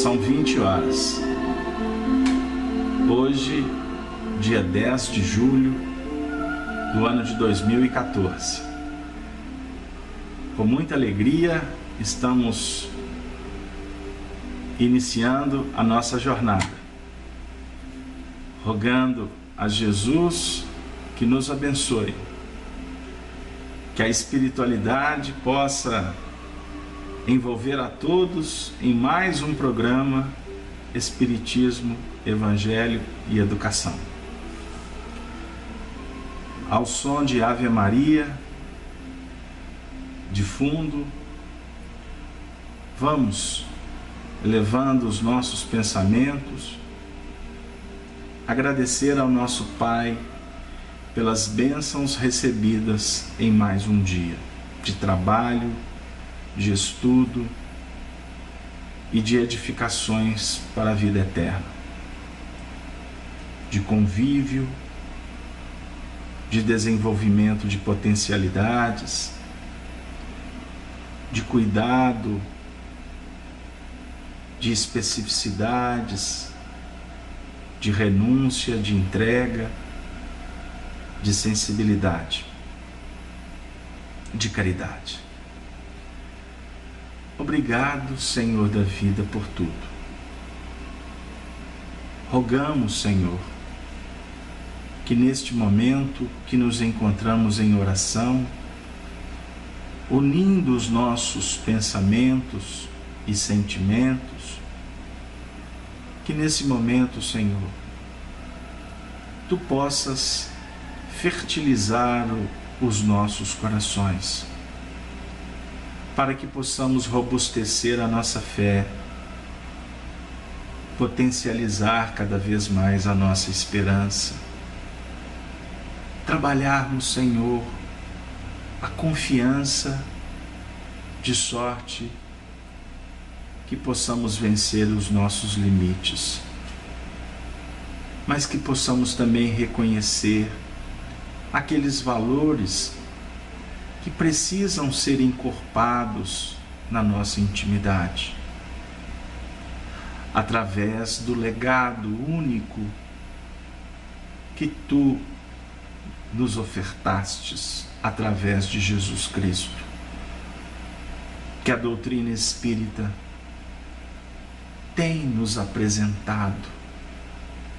São 20 horas. Hoje, dia 10 de julho do ano de 2014. Com muita alegria, estamos iniciando a nossa jornada, rogando a Jesus que nos abençoe, que a espiritualidade possa envolver a todos em mais um programa Espiritismo, Evangelho e Educação. Ao som de Ave Maria, de fundo, vamos elevando os nossos pensamentos, agradecer ao nosso Pai pelas bênçãos recebidas em mais um dia de trabalho, de estudo e de edificações para a vida eterna, de convívio, de desenvolvimento de potencialidades, de cuidado, de especificidades, de renúncia, de entrega, de sensibilidade, de caridade. Obrigado, Senhor da vida, por tudo. Rogamos, Senhor, que neste momento que nos encontramos em oração, unindo os nossos pensamentos e sentimentos, que nesse momento, Senhor, Tu possas fertilizar os nossos corações, para que possamos robustecer a nossa fé, potencializar cada vez mais a nossa esperança, trabalharmos, Senhor, a confiança, de sorte que possamos vencer os nossos limites, mas que possamos também reconhecer aqueles valores que precisam ser encorpados na nossa intimidade, através do legado único que Tu nos ofertastes através de Jesus Cristo, que a doutrina espírita tem nos apresentado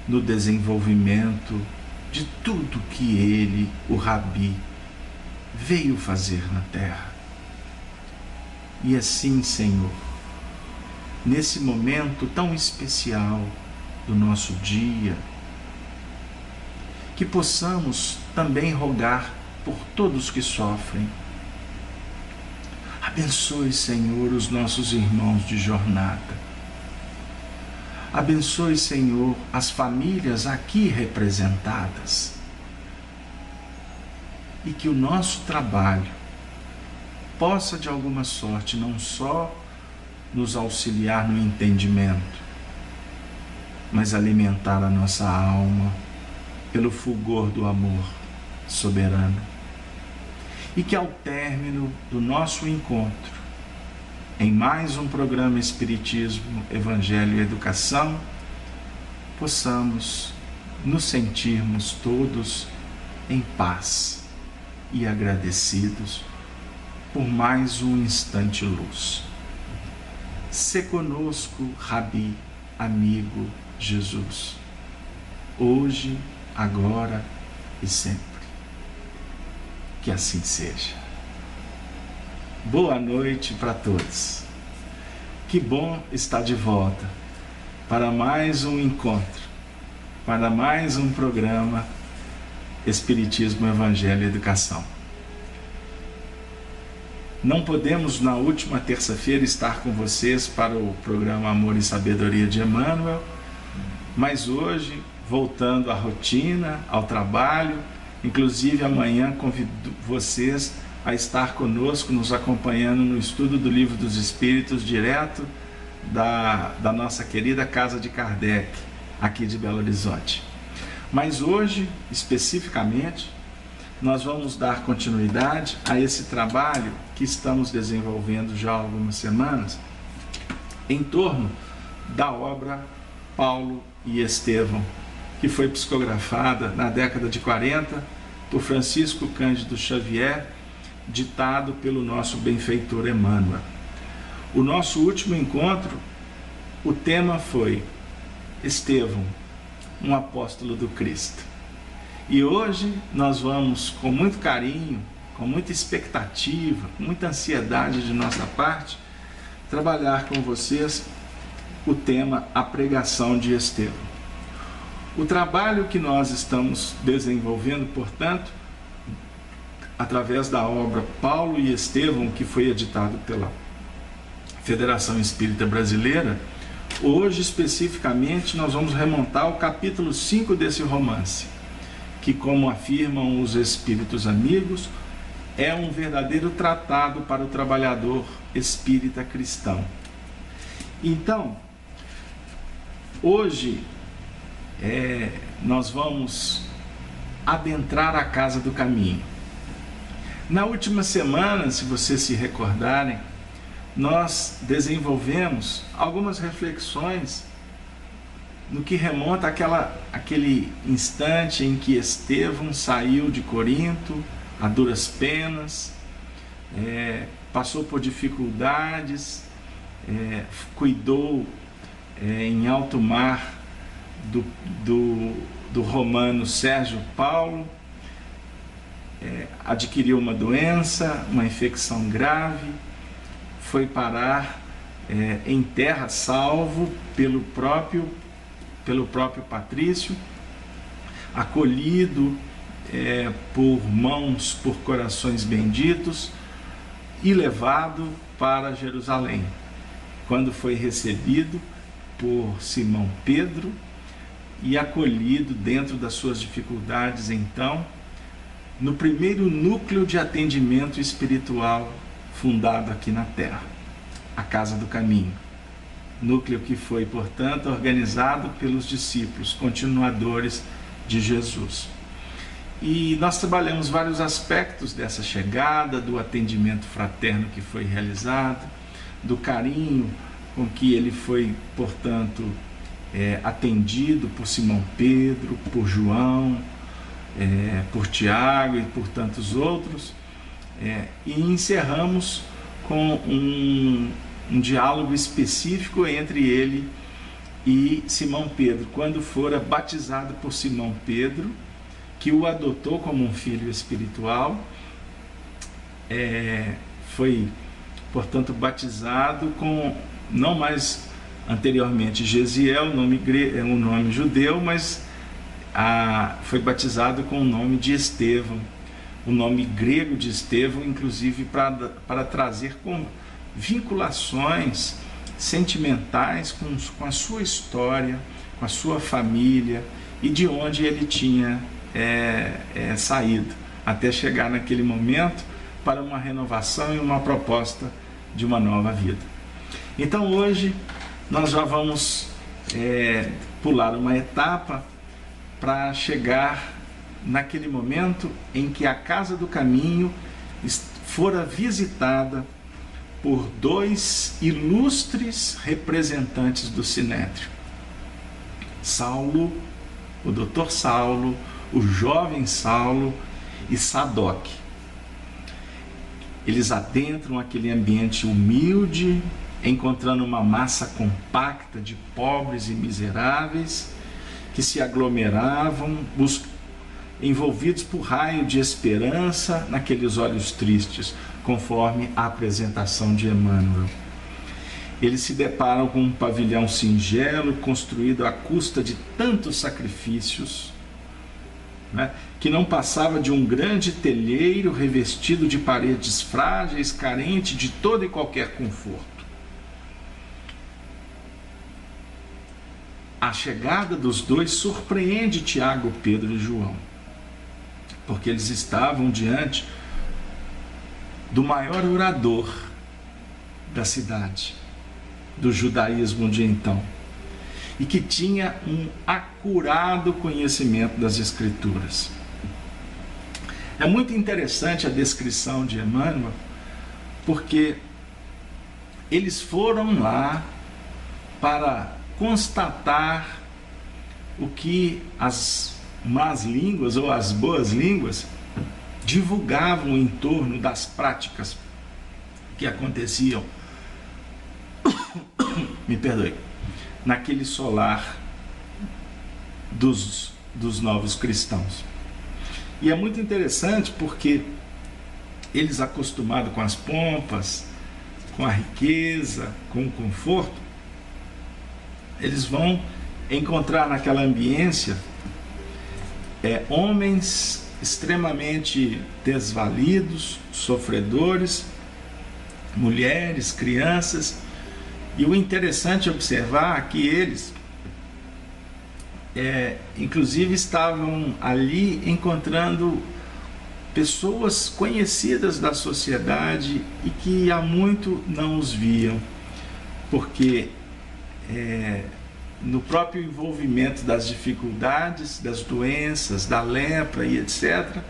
no desenvolvimento de tudo que ele, o Rabi, veio fazer na terra. E assim, Senhor, nesse momento tão especial do nosso dia, que possamos também rogar por todos que sofrem. Abençoe, Senhor, os nossos irmãos de jornada. Abençoe, Senhor, as famílias aqui representadas. E que o nosso trabalho possa, de alguma sorte, não só nos auxiliar no entendimento, mas alimentar a nossa alma pelo fulgor do amor soberano. E que ao término do nosso encontro, em mais um programa Espiritismo, Evangelho e Educação, possamos nos sentirmos todos em paz e agradecidos por mais um instante luz. Se conosco, Rabi, amigo Jesus, hoje, agora e sempre. Que assim seja. Boa noite para todos. Que bom estar de volta para mais um encontro, para mais um programa Espiritismo, Evangelho e Educação. Não podemos, na última terça-feira, estar com vocês para o programa Amor e Sabedoria de Emmanuel, mas hoje, voltando à rotina, ao trabalho, inclusive amanhã convido vocês a estar conosco, nos acompanhando no estudo do Livro dos Espíritos, direto da nossa querida Casa de Kardec, aqui de Belo Horizonte. Mas hoje, especificamente, nós vamos dar continuidade a esse trabalho que estamos desenvolvendo já há algumas semanas, em torno da obra Paulo e Estevão, que foi psicografada na década de 40 por Francisco Cândido Xavier, ditado pelo nosso benfeitor Emmanuel. O nosso último encontro, o tema foi Estevão, um apóstolo do Cristo. E hoje nós vamos, com muito carinho, com muita expectativa, com muita ansiedade de nossa parte, trabalhar com vocês o tema A Pregação de Estevão. O trabalho que nós estamos desenvolvendo, portanto, através da obra Paulo e Estevão, que foi editado pela Federação Espírita Brasileira, hoje especificamente nós vamos remontar ao capítulo 5 desse romance, que, como afirmam os espíritos amigos, é um verdadeiro tratado para o trabalhador espírita cristão. Então, hoje nós vamos adentrar a casa do caminho. Na última semana, se vocês se recordarem, nós desenvolvemos algumas reflexões no que remonta àquele instante em que Estevão saiu de Corinto a duras penas, passou por dificuldades, cuidou em alto mar do romano Sérgio Paulo, adquiriu uma doença, uma infecção grave, foi parar em terra salvo pelo próprio Patrício, acolhido por mãos, por corações benditos e levado para Jerusalém, quando foi recebido por Simão Pedro e acolhido dentro das suas dificuldades, então, no primeiro núcleo de atendimento espiritual fundado aqui na Terra, a Casa do Caminho. Núcleo que foi, portanto, organizado pelos discípulos, continuadores de Jesus. E nós trabalhamos vários aspectos dessa chegada, do atendimento fraterno que foi realizado, do carinho com que ele foi, portanto, atendido por Simão Pedro, por João, por Tiago e por tantos outros. E encerramos com um diálogo específico entre ele e Simão Pedro, quando fora batizado por Simão Pedro, que o adotou como um filho espiritual, foi, portanto, batizado com, não mais anteriormente Gesiel, um nome judeu, mas foi batizado com o nome de Estevão, o nome grego de Estevão, inclusive para trazer vinculações sentimentais com a sua história, com a sua família e de onde ele tinha saído, até chegar naquele momento para uma renovação e uma proposta de uma nova vida. Então hoje nós já vamos pular uma etapa para chegar naquele momento em que a Casa do Caminho fora visitada por dois ilustres representantes do Sinédrio, Saulo, o doutor Saulo, o jovem Saulo e Sadoc. Eles adentram aquele ambiente humilde, encontrando uma massa compacta de pobres e miseráveis que se aglomeravam, envolvidos por raio de esperança naqueles olhos tristes, conforme a apresentação de Emmanuel. Eles se deparam com um pavilhão singelo, construído à custa de tantos sacrifícios, que não passava de um grande telheiro revestido de paredes frágeis, carente de todo e qualquer conforto. A chegada dos dois surpreende Tiago, Pedro e João, porque eles estavam diante do maior orador da cidade, do judaísmo de então, e que tinha um acurado conhecimento das Escrituras. É muito interessante a descrição de Emmanuel, porque eles foram lá para constatar o que as más línguas ou as boas línguas divulgavam em torno das práticas que aconteciam, me perdoe, naquele solar dos novos cristãos. E é muito interessante porque eles, acostumados com as pompas, com a riqueza, com o conforto, eles vão encontrar naquela ambiência homens extremamente desvalidos, sofredores, mulheres, crianças. E o interessante é observar que eles inclusive estavam ali encontrando pessoas conhecidas da sociedade e que há muito não os viam, porque no próprio envolvimento das dificuldades, das doenças, da lepra e etc.,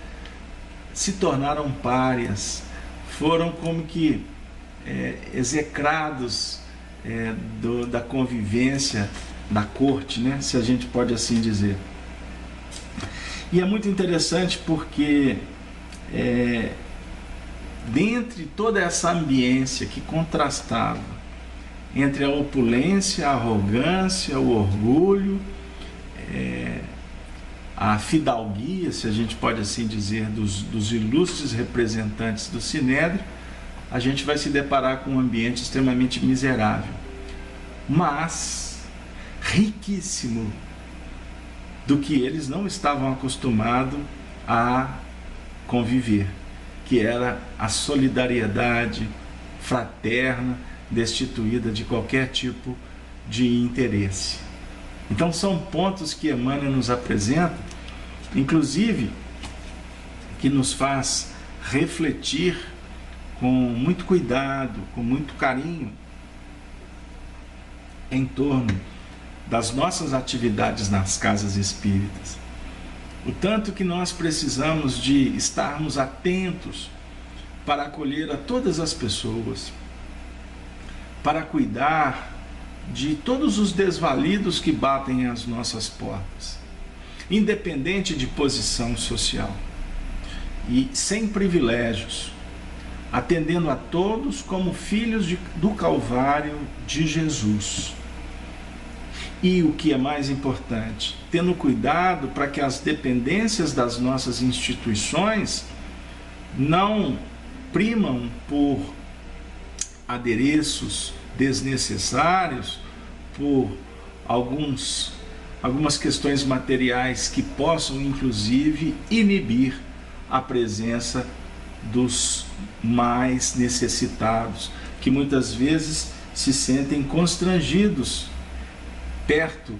se tornaram párias, foram como que execrados da convivência da corte, né? Se a gente pode assim dizer. E é muito interessante porque dentre toda essa ambiência que contrastava entre a opulência, a arrogância, o orgulho, a fidalguia, se a gente pode assim dizer, dos ilustres representantes do Sinédrio, a gente vai se deparar com um ambiente extremamente miserável, mas riquíssimo do que eles não estavam acostumados a conviver, que era a solidariedade fraterna, destituída de qualquer tipo de interesse. Então são pontos que Emmanuel nos apresenta, inclusive que nos faz refletir com muito cuidado, com muito carinho, em torno das nossas atividades nas casas espíritas. O tanto que nós precisamos de estarmos atentos para acolher a todas as pessoas, para cuidar de todos os desvalidos que batem às nossas portas, independente de posição social e sem privilégios, atendendo a todos como filhos do Calvário de Jesus. E o que é mais importante, tendo cuidado para que as dependências das nossas instituições não primam por adereços desnecessários, por algumas questões materiais que possam inclusive inibir a presença dos mais necessitados, que muitas vezes se sentem constrangidos perto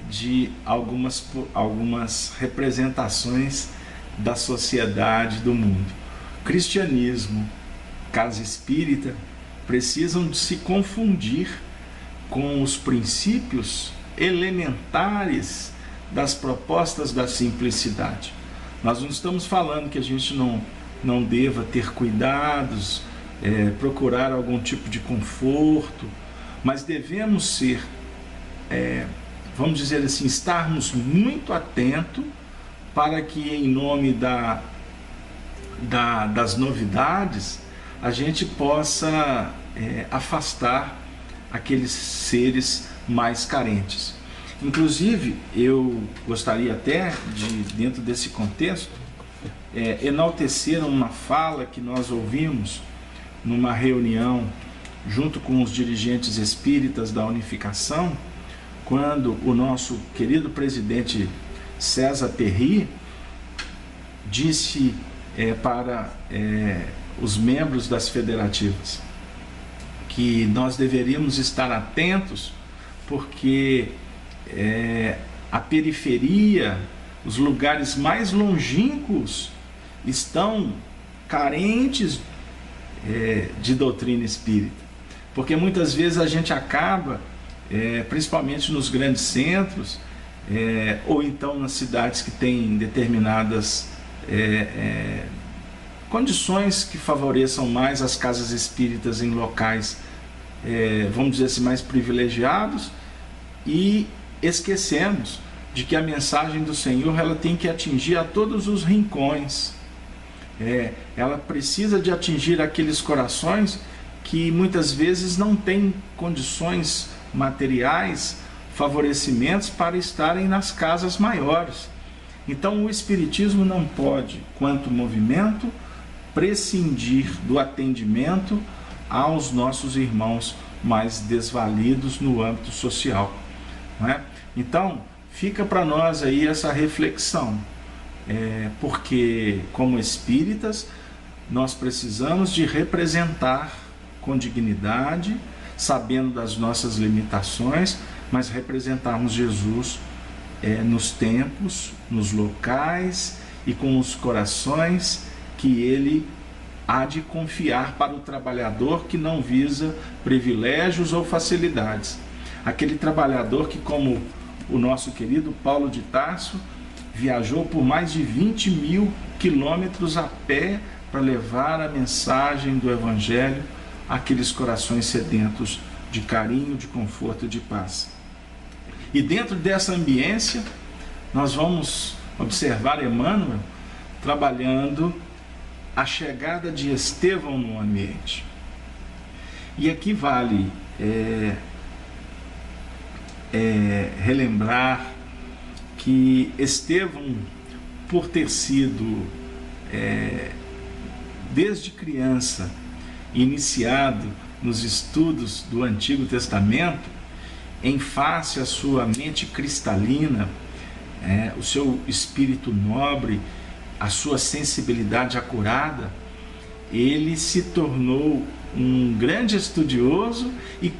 de algumas representações da sociedade do mundo. Cristianismo, casa espírita, precisam de se confundir com os princípios elementares das propostas da simplicidade. Nós não estamos falando que a gente não deva ter cuidados, procurar algum tipo de conforto, mas devemos ser, vamos dizer assim, estarmos muito atentos para que, em nome das novidades, a gente possa afastar aqueles seres mais carentes. Inclusive, eu gostaria até de, dentro desse contexto, enaltecer uma fala que nós ouvimos numa reunião junto com os dirigentes espíritas da unificação, quando o nosso querido presidente César Perry disse para os membros das federativas que nós deveríamos estar atentos, porque a periferia, os lugares mais longínquos estão carentes de doutrina espírita, porque muitas vezes a gente acaba, principalmente nos grandes centros, ou então nas cidades que têm determinadas condições que favoreçam mais as casas espíritas em locais vamos dizer assim, mais privilegiados, e esquecemos de que a mensagem do Senhor ela tem que atingir a todos os rincões. Ela precisa de atingir aqueles corações que muitas vezes não têm condições materiais, favorecimentos para estarem nas casas maiores. Então o Espiritismo não pode, quanto movimento, prescindir do atendimento aos nossos irmãos mais desvalidos no âmbito social, não é? Então fica para nós aí essa reflexão, porque como espíritas nós precisamos de representar com dignidade, sabendo das nossas limitações, mas representarmos Jesus nos tempos, nos locais e com os corações que Ele há de confiar para o trabalhador que não visa privilégios ou facilidades. Aquele trabalhador que, como o nosso querido Paulo de Tarso, viajou por mais de 20.000 quilômetros a pé para levar a mensagem do Evangelho àqueles corações sedentos de carinho, de conforto e de paz. E dentro dessa ambiência, nós vamos observar Emmanuel trabalhando a chegada de Estevão no ambiente. E aqui vale relembrar que Estevão, por ter sido desde criança iniciado nos estudos do Antigo Testamento, em face à sua mente cristalina, o seu espírito nobre, a sua sensibilidade acurada, ele se tornou um grande estudioso e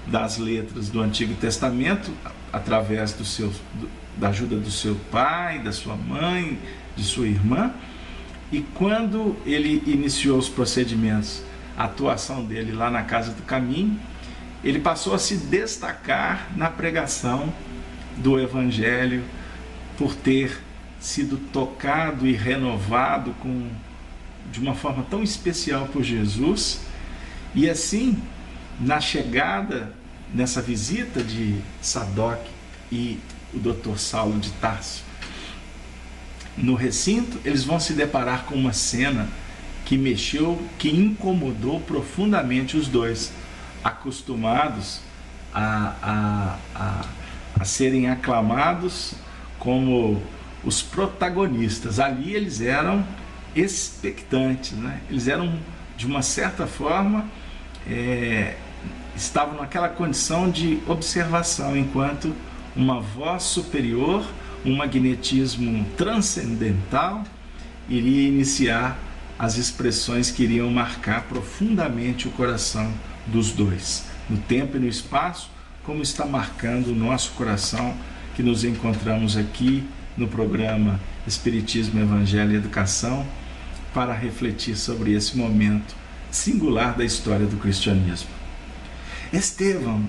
das letras do Antigo Testamento, através da ajuda do seu pai, da sua mãe, de sua irmã. E quando ele iniciou os procedimentos, a atuação dele lá na Casa do Caminho, ele passou a se destacar na pregação do Evangelho, por ter sido tocado e renovado de uma forma tão especial por Jesus. E assim, na chegada, nessa visita de Sadoc e o Dr. Saulo de Tarso no recinto, eles vão se deparar com uma cena que que incomodou profundamente os dois, acostumados a serem aclamados como os protagonistas. Ali eles eram expectantes, né? Eles eram, de uma certa forma, estavam naquela condição de observação, enquanto uma voz superior, um magnetismo transcendental, iria iniciar as expressões que iriam marcar profundamente o coração dos dois, no tempo e no espaço, como está marcando o nosso coração, que nos encontramos aqui no programa Espiritismo, Evangelho e Educação, para refletir sobre esse momento singular da história do cristianismo. Estevão,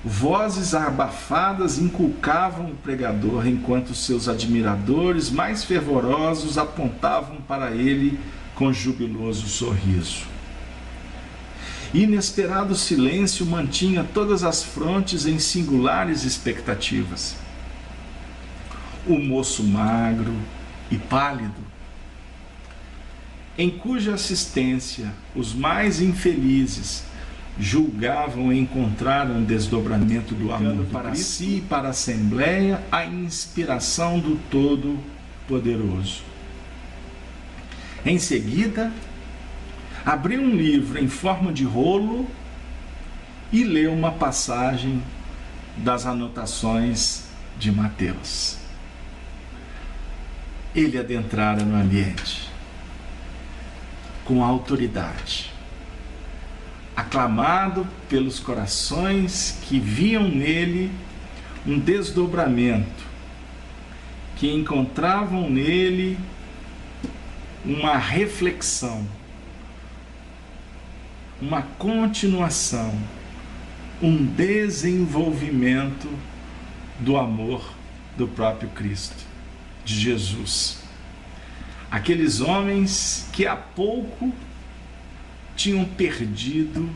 vozes abafadas inculcavam o pregador, enquanto seus admiradores mais fervorosos apontavam para ele com jubiloso sorriso. Inesperado silêncio mantinha todas as frontes em singulares expectativas. O moço magro e pálido, em cuja assistência os mais infelizes julgavam encontrar um desdobramento do amor para si e para a Assembleia, a inspiração do Todo-Poderoso. Em seguida, abriu um livro em forma de rolo e leu uma passagem das anotações de Mateus. Ele adentrara no ambiente com autoridade, aclamado pelos corações que viam nele um desdobramento, que encontravam nele uma reflexão, uma continuação, um desenvolvimento do amor do próprio Cristo, de Jesus. Aqueles homens que há pouco tinham perdido,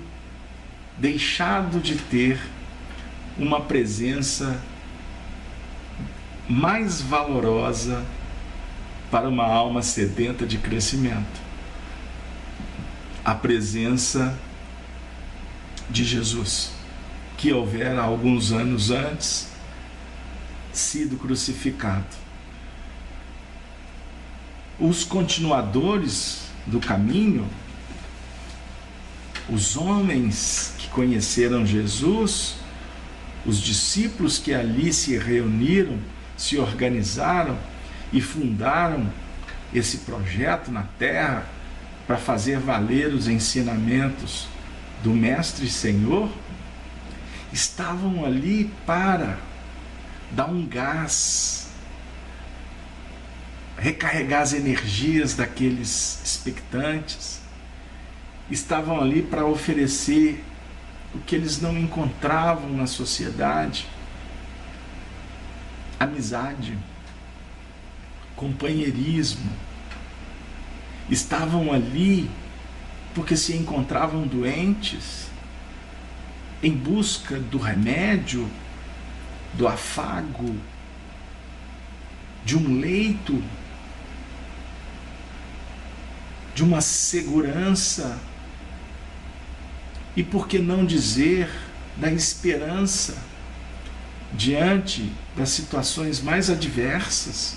deixado de ter uma presença mais valorosa para uma alma sedenta de crescimento. A presença de Jesus, que houvera alguns anos antes sido crucificado. Os continuadores do caminho, os homens que conheceram Jesus, os discípulos que ali se reuniram, se organizaram e fundaram esse projeto na terra para fazer valer os ensinamentos do Mestre e Senhor, estavam ali para dar um gás, recarregar as energias daqueles expectantes, estavam ali para oferecer o que eles não encontravam na sociedade: amizade, companheirismo. Estavam ali porque se encontravam doentes, em busca do remédio, do afago, de um leito, de uma segurança e, por que não dizer, da esperança diante das situações mais adversas.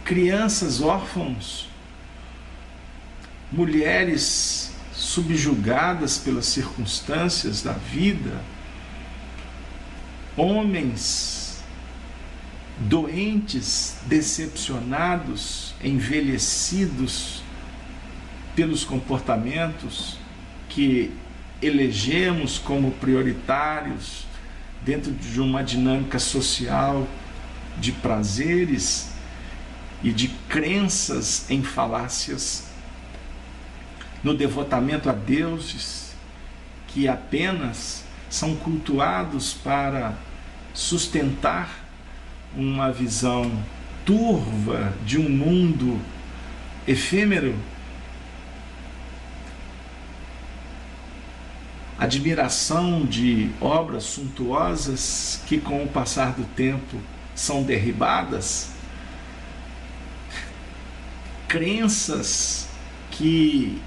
Crianças órfãos, mulheres subjugadas pelas circunstâncias da vida, homens doentes, decepcionados, envelhecidos pelos comportamentos que elegemos como prioritários dentro de uma dinâmica social de prazeres e de crenças em falácias, no devotamento a deuses que apenas são cultuados para sustentar uma visão turva de um mundo efêmero. Admiração de obras suntuosas que, com o passar do tempo, são derribadas. Crenças que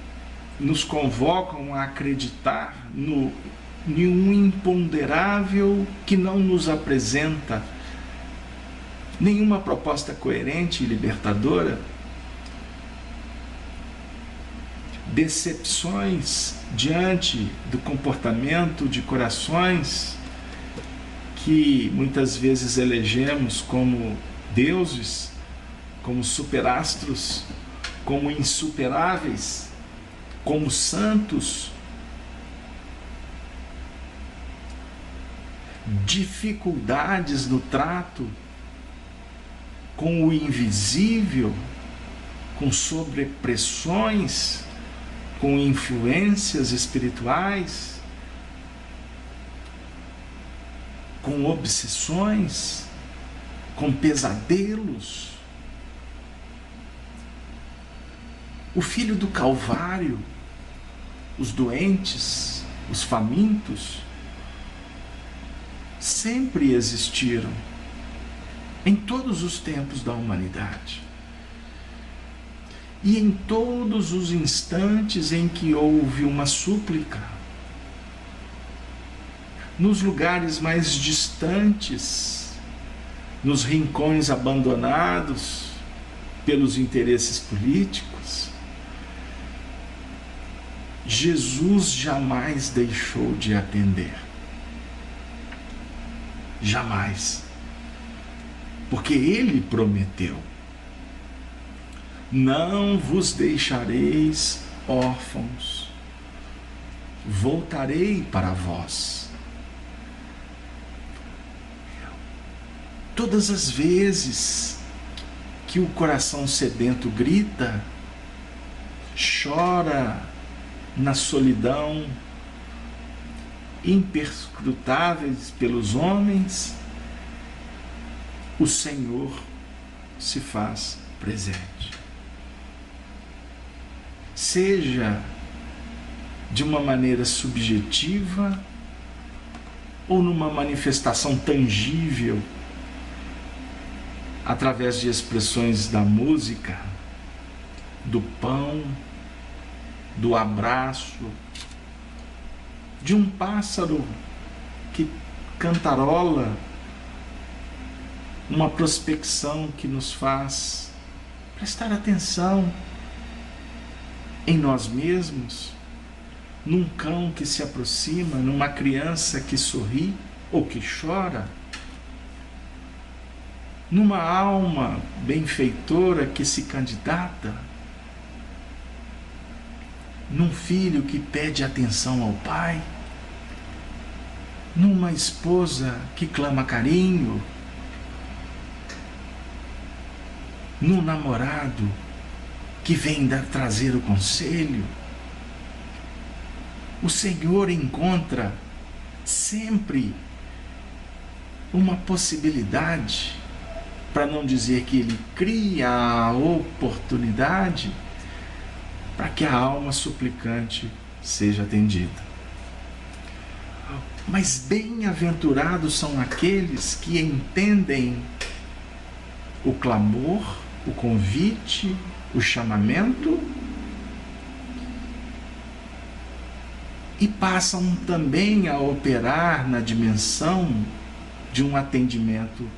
nos convocam a acreditar em um imponderável que não nos apresenta nenhuma proposta coerente e libertadora. Decepções diante do comportamento de corações que muitas vezes elegemos como deuses, como superastros, como insuperáveis, como santos. Dificuldades no trato com o invisível, com sobrepressões, com influências espirituais, com obsessões, com pesadelos. O filho do Calvário, os doentes, os famintos, sempre existiram em todos os tempos da humanidade. E em todos os instantes em que houve uma súplica, nos lugares mais distantes, nos rincões abandonados pelos interesses políticos, Jesus jamais deixou de atender. Jamais. Porque Ele prometeu: não vos deixareis órfãos, voltarei para vós. Todas as vezes que o coração sedento grita, chora na solidão, imperscrutáveis pelos homens, o Senhor se faz presente. Seja de uma maneira subjetiva ou numa manifestação tangível, através de expressões da música, do pão, do abraço, de um pássaro que cantarola, uma prospecção que nos faz prestar atenção em nós mesmos, num cão que se aproxima, numa criança que sorri ou que chora, numa alma benfeitora que se candidata, num filho que pede atenção ao pai, numa esposa que clama carinho, num namorado que vem trazer o conselho. O Senhor encontra sempre uma possibilidade, para não dizer que Ele cria a oportunidade para que a alma suplicante seja atendida. Mas bem-aventurados são aqueles que entendem o clamor, o convite, o chamamento e passam também a operar na dimensão de um atendimento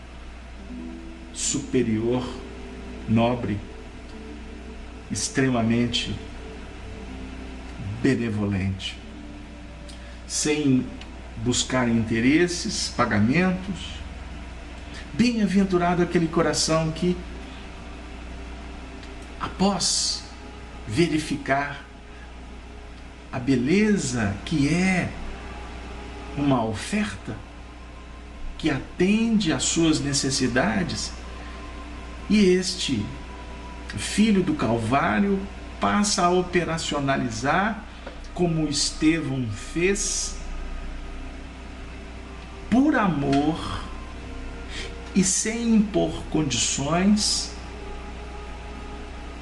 superior, nobre, extremamente benevolente, sem buscar interesses, pagamentos. Bem-aventurado aquele coração que, após verificar a beleza que é uma oferta que atende às suas necessidades, e este filho do Calvário passa a operacionalizar, como Estevão fez, por amor e sem impor condições,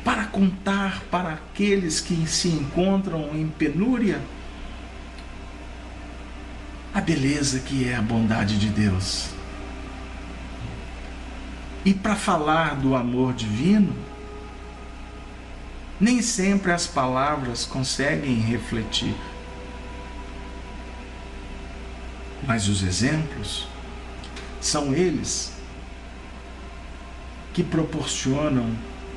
para contar para aqueles que se encontram em penúria a beleza que é a bondade de Deus. E para falar do amor divino, nem sempre as palavras conseguem refletir, mas os exemplos são eles que proporcionam,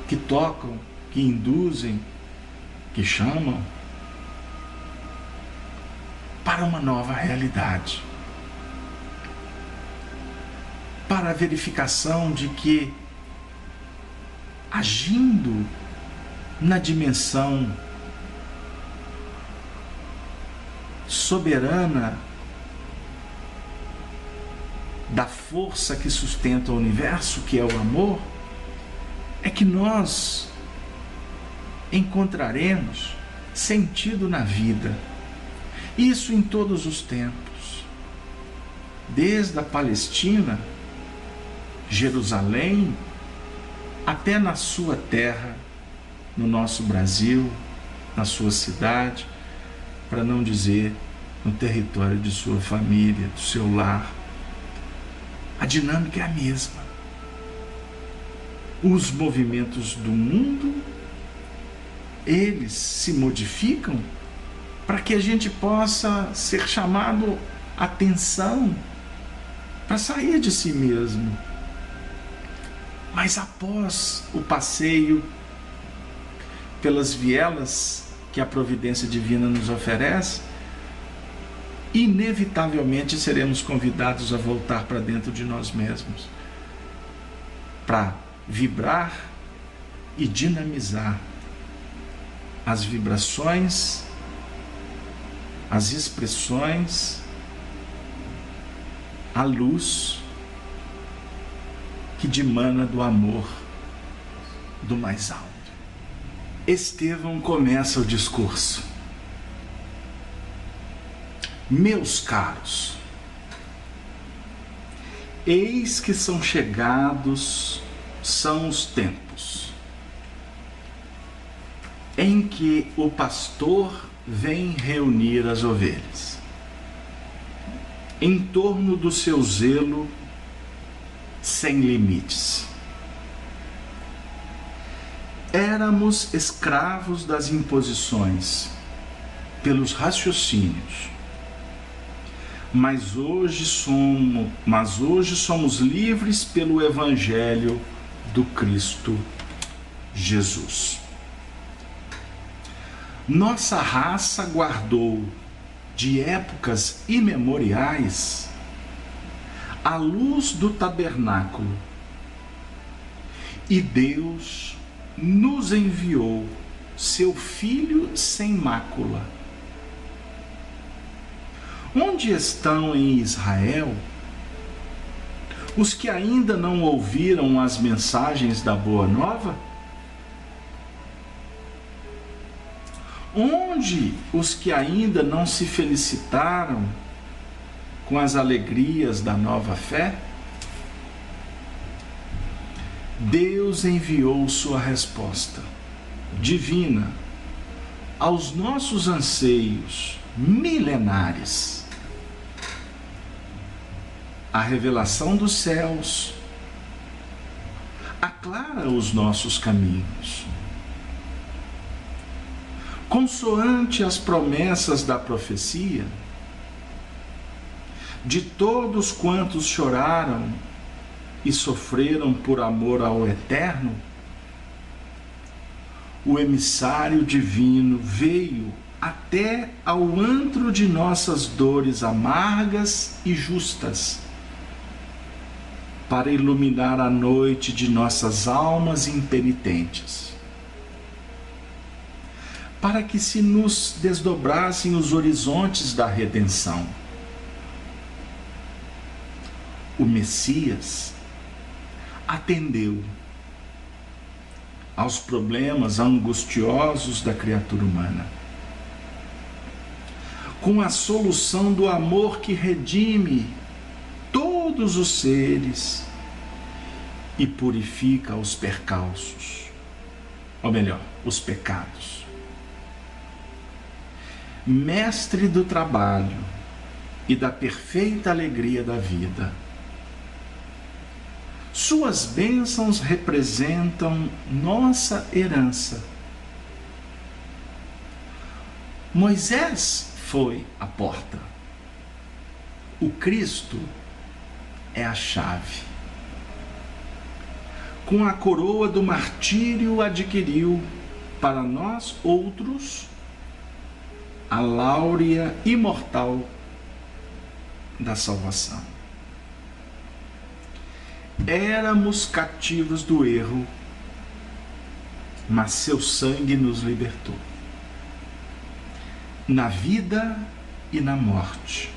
que tocam, que induzem, que chamam para uma nova realidade, para a verificação de que, agindo na dimensão soberana da força que sustenta o universo, que é o amor, é que nós encontraremos sentido na vida. Isso em todos os tempos, desde a Palestina, Jerusalém, até na sua terra, no nosso Brasil, na sua cidade, para não dizer no território de sua família, do seu lar. A dinâmica é a mesma. Os movimentos do mundo, eles se modificam para que a gente possa ser chamado a atenção para sair de si mesmo. Mas após o passeio pelas vielas que a providência divina nos oferece, inevitavelmente seremos convidados a voltar para dentro de nós mesmos, para vibrar e dinamizar as vibrações, as expressões, a luz que dimana do amor do mais alto. Estevão começa o discurso. Meus caros, eis que são chegados, são os tempos. em que o pastor vem reunir as ovelhas em torno do seu zelo sem limites. Éramos escravos das imposições, pelos raciocínios, mas hoje somos livres pelo Evangelho do Cristo Jesus. Nossa raça guardou de épocas imemoriais a luz do tabernáculo, e Deus nos enviou seu Filho sem mácula. Onde estão em Israel os que ainda não ouviram as mensagens da Boa Nova? Onde os que ainda não se felicitaram com as alegrias da nova fé? Deus enviou sua resposta divina aos nossos anseios milenares. A revelação dos céus aclara os nossos caminhos. Consoante as promessas da profecia, de todos quantos choraram e sofreram por amor ao Eterno, o emissário divino veio até ao antro de nossas dores amargas e justas, para iluminar a noite de nossas almas impenitentes, para que se nos desdobrassem os horizontes da redenção. O Messias atendeu aos problemas angustiosos da criatura humana, com a solução do amor que redime todos os seres e purifica os percalços, ou melhor, os pecados. Mestre do trabalho e da perfeita alegria da vida, suas bênçãos representam nossa herança. Moisés foi a porta. O Cristo é a chave. Com a coroa do martírio adquiriu para nós outros a láurea imortal da salvação. Éramos cativos do erro, mas seu sangue nos libertou. Na vida e na morte,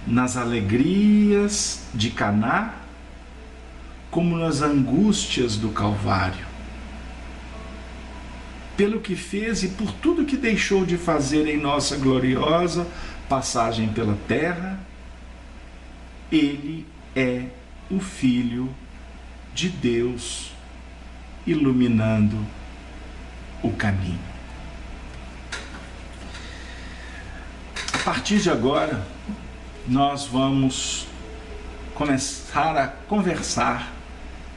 nas alegrias de Caná, como nas angústias do Calvário. Pelo que fez e por tudo que deixou de fazer em nossa gloriosa passagem pela terra, Ele é o Filho de Deus, iluminando o caminho. A partir de agora, nós vamos começar a conversar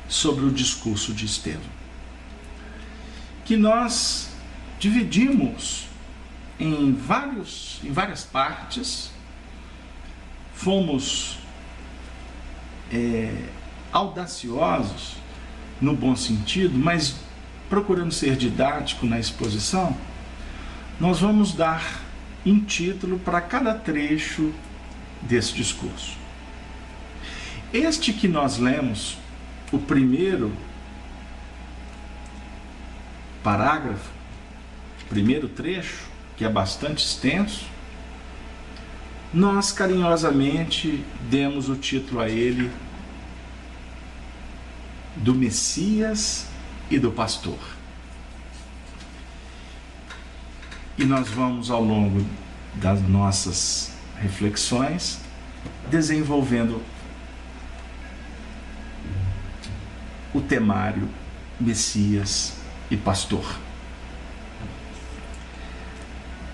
sobre o discurso de Estevão, que nós dividimos em várias partes, fomos audaciosos no bom sentido, mas procurando ser didático na exposição. Nós vamos dar um título para cada trecho desse discurso. Este que nós lemos, o primeiro parágrafo, primeiro trecho, que é bastante extenso, nós carinhosamente demos o título a ele do Messias e do Pastor. E nós vamos, ao longo das nossas reflexões, desenvolvendo o temário Messias e Pastor.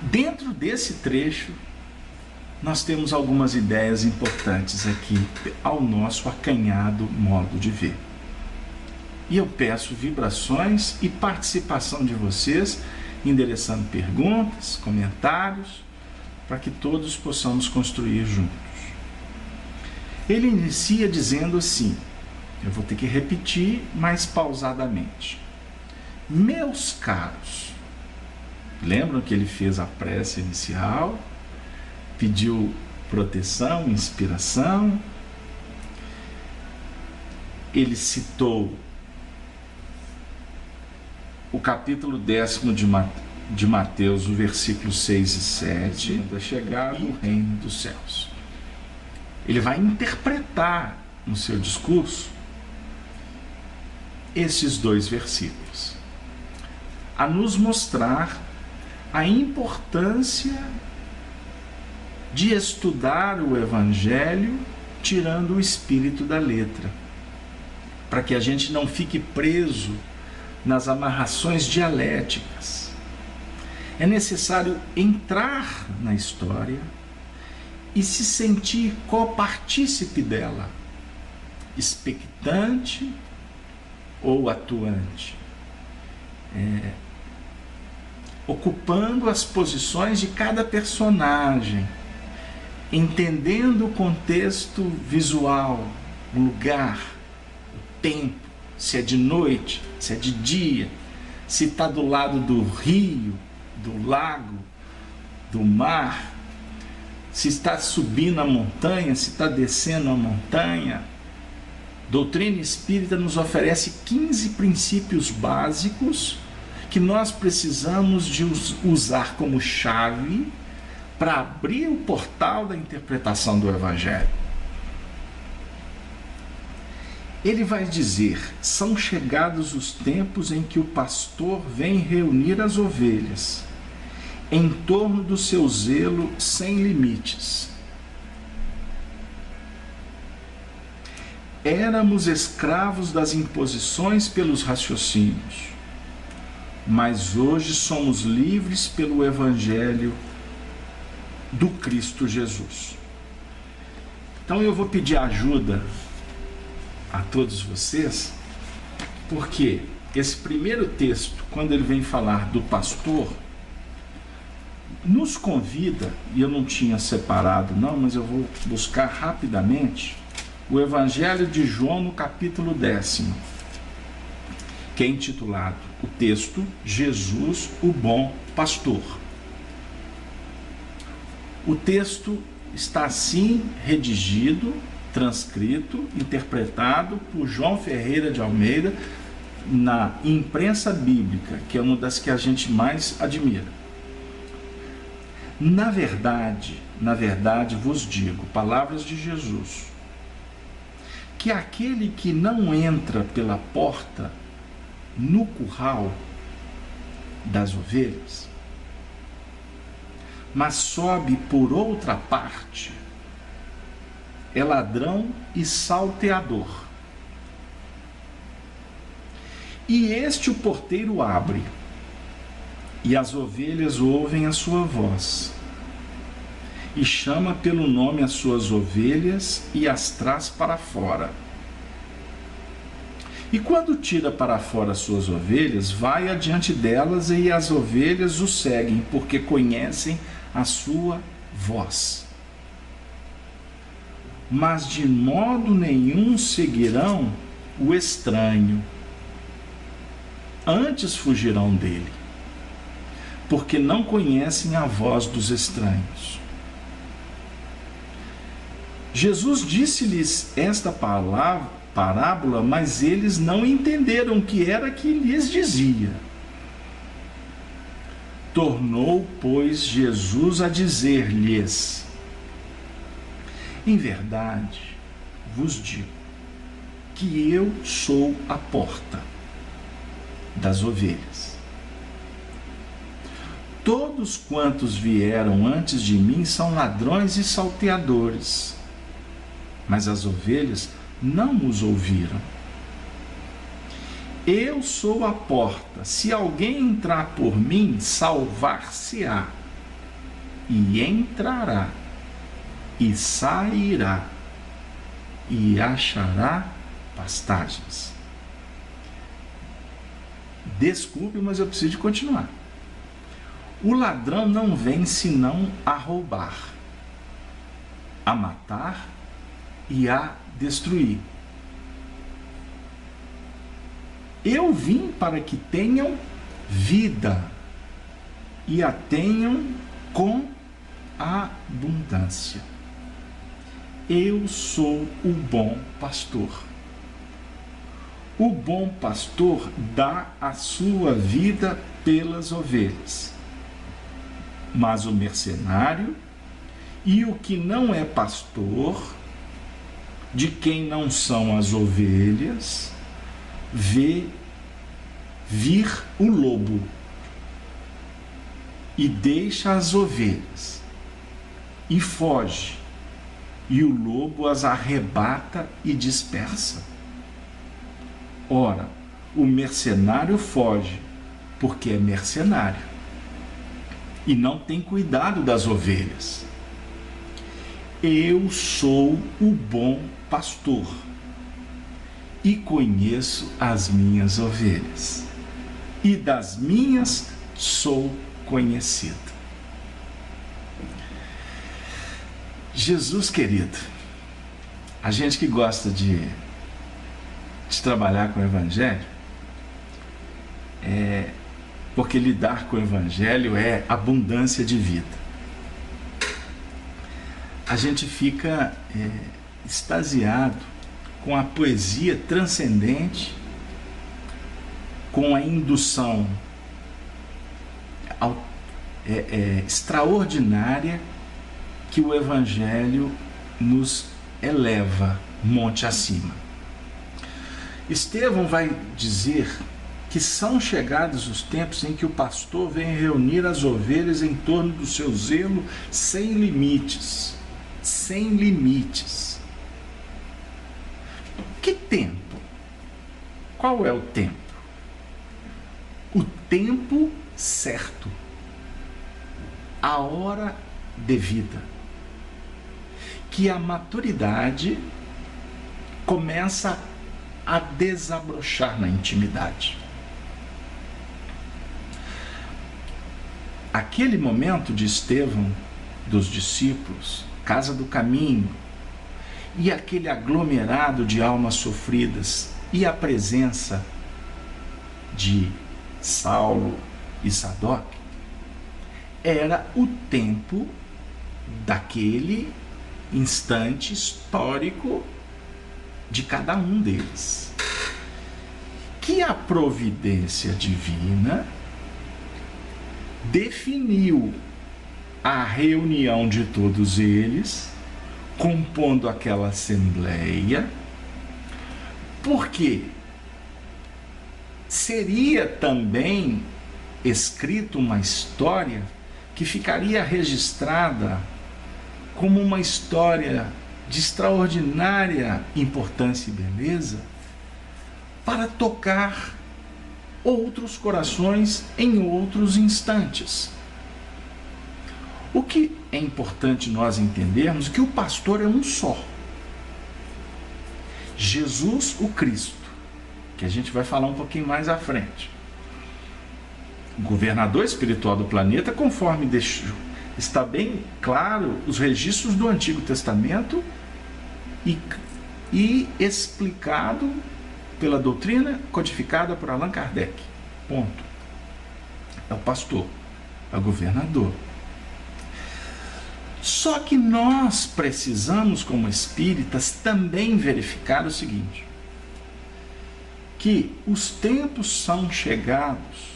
Dentro desse trecho, nós temos algumas ideias importantes aqui ao nosso acanhado modo de ver. E eu peço vibrações e participação de vocês, endereçando perguntas, comentários, para que todos possamos construir juntos. Ele inicia dizendo assim, eu vou ter que repetir mais pausadamente. Meus caros, lembram que ele fez a prece inicial, pediu proteção, inspiração, ele citou o capítulo 10º de Mateus, o versículo 6 e 7, da chegada do reino dos céus. Ele vai interpretar no seu discurso esses dois versículos, a nos mostrar a importância de estudar o Evangelho tirando o espírito da letra, para que a gente não fique preso nas amarrações dialéticas. É necessário entrar na história e se sentir copartícipe dela, expectante ou atuante, ocupando as posições de cada personagem, entendendo o contexto visual, o lugar, o tempo, se é de noite, se é de dia, se está do lado do rio, do lago, do mar, se está subindo a montanha, se está descendo a montanha. Doutrina espírita nos oferece 15 princípios básicos que nós precisamos de usar como chave para abrir o portal da interpretação do Evangelho. Ele vai dizer, são chegados os tempos em que o pastor vem reunir as ovelhas em torno do seu zelo sem limites. Éramos escravos das imposições pelos raciocínios, mas hoje somos livres pelo Evangelho do Cristo Jesus. Então eu vou pedir ajuda a todos vocês, porque esse primeiro texto, quando ele vem falar do pastor, nos convida, e eu não tinha separado não, mas eu vou buscar rapidamente, o Evangelho de João no capítulo 10, que é intitulado o texto Jesus, o bom pastor. O texto está assim redigido, transcrito, interpretado por João Ferreira de Almeida na imprensa bíblica, que é uma das que a gente mais admira. Na verdade vos digo, palavras de Jesus, que aquele que não entra pela porta no curral das ovelhas, mas sobe por outra parte, é ladrão e salteador. E este o porteiro abre, e as ovelhas ouvem a sua voz, e chama pelo nome as suas ovelhas e as traz para fora. E quando tira para fora as suas ovelhas, vai adiante delas, e as ovelhas o seguem, porque conhecem a sua voz. Mas de modo nenhum seguirão o estranho, antes fugirão dele, porque não conhecem a voz dos estranhos. Jesus disse-lhes esta parábola, mas eles não entenderam o que era que lhes dizia. Tornou, pois, Jesus a dizer-lhes: em verdade vos digo que eu sou a porta das ovelhas. Todos quantos vieram antes de mim são ladrões e salteadores, mas as ovelhas não os ouviram. Eu sou a porta. Se alguém entrar por mim, salvar-se-á, e entrará, e sairá, e achará pastagens. Desculpe, mas eu preciso de continuar. O ladrão não vem senão a roubar, a matar e a destruir. Eu vim para que tenham vida e a tenham com abundância. Eu sou o bom pastor. O bom pastor dá a sua vida pelas ovelhas. Mas o mercenário e o que não é pastor, de quem não são as ovelhas, vê vir o lobo e deixa as ovelhas e foge, e o lobo as arrebata e dispersa. Ora, o mercenário foge porque é mercenário e não tem cuidado das ovelhas. Eu sou o bom pastor e conheço as minhas ovelhas, e das minhas sou conhecido. Jesus querido, a gente que gosta de trabalhar com o Evangelho, porque lidar com o Evangelho é abundância de vida. A gente fica extasiado com a poesia transcendente, com a indução extraordinária que o Evangelho nos eleva monte acima. Estevão vai dizer que são chegados os tempos em que o pastor vem reunir as ovelhas em torno do seu zelo sem limites. Sem limites. Que tempo? Qual é o tempo? O tempo certo. A hora devida. Que a maturidade começa a desabrochar na intimidade. Aquele momento de Estevão, dos discípulos, Casa do Caminho, e aquele aglomerado de almas sofridas, e a presença de Saulo e Sadoc, era o tempo daquele instante histórico de cada um deles, que a providência divina definiu a reunião de todos eles, compondo aquela assembleia, porque seria também escrito uma história que ficaria registrada como uma história de extraordinária importância e beleza para tocar outros corações em outros instantes. O que é importante nós entendermos é que o pastor é um só. Jesus o Cristo, que a gente vai falar um pouquinho mais à frente. O governador espiritual do planeta, conforme está bem claro os registros do Antigo Testamento e explicado pela doutrina codificada por Allan Kardec. Ponto. É o pastor, é o governador. Só que nós precisamos, como espíritas, também verificar o seguinte, que os tempos são chegados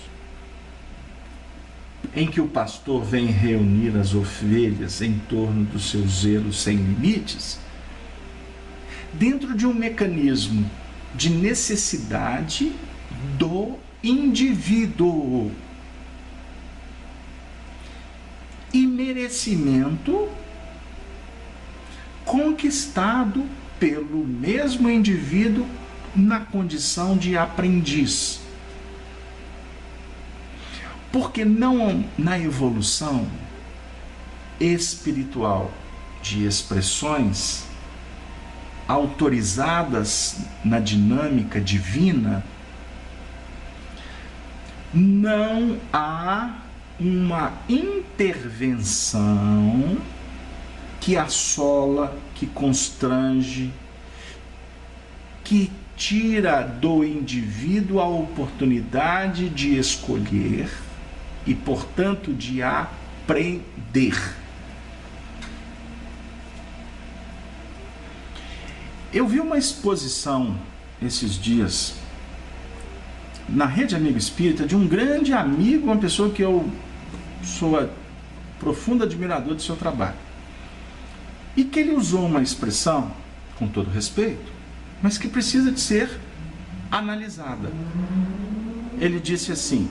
em que o pastor vem reunir as ovelhas em torno do seu zelo sem limites, dentro de um mecanismo de necessidade do indivíduo e merecimento conquistado pelo mesmo indivíduo na condição de aprendiz. Porque não na evolução espiritual de expressões autorizadas na dinâmica divina, não há uma intervenção que assola, que constrange, que tira do indivíduo a oportunidade de escolher e, portanto, de aprender. Eu vi uma exposição esses dias na Rede Amigo Espírita de um grande amigo, uma pessoa que eu sou profundo admirador do seu trabalho, e que ele usou uma expressão, com todo respeito, mas que precisa de ser analisada. Ele disse assim,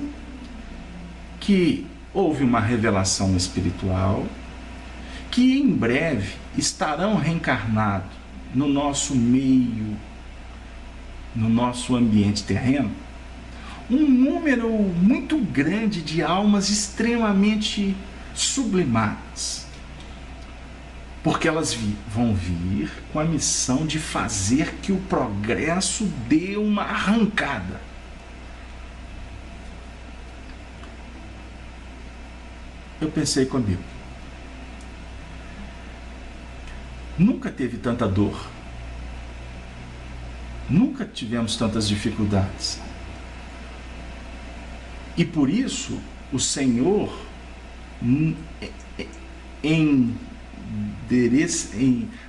que houve uma revelação espiritual, que em breve estarão reencarnados no nosso meio, no nosso ambiente terreno, um número muito grande de almas extremamente sublimadas, porque elas vão vir com a missão de fazer que o progresso dê uma arrancada. Eu pensei comigo, nunca teve tanta dor, nunca tivemos tantas dificuldades, e por isso o Senhor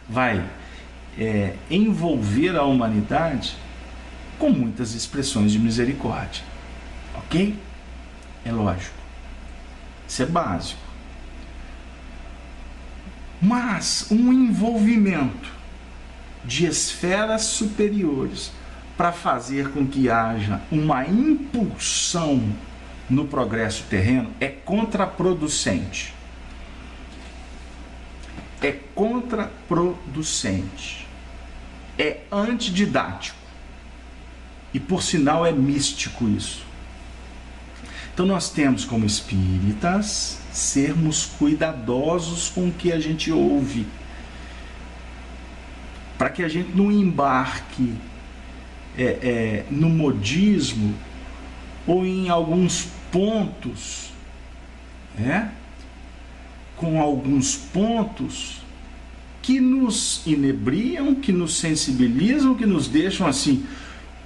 vai envolver a humanidade com muitas expressões de misericórdia, ok? É lógico, isso é básico, mas um envolvimento de esferas superiores para fazer com que haja uma impulsão no progresso terreno é contraproducente. É contraproducente. É antididático. E por sinal é místico isso. Então nós temos como espíritas sermos cuidadosos com o que a gente ouve, para que a gente não embarque no modismo ou em alguns pontos, com alguns pontos que nos inebriam, que nos sensibilizam, que nos deixam assim,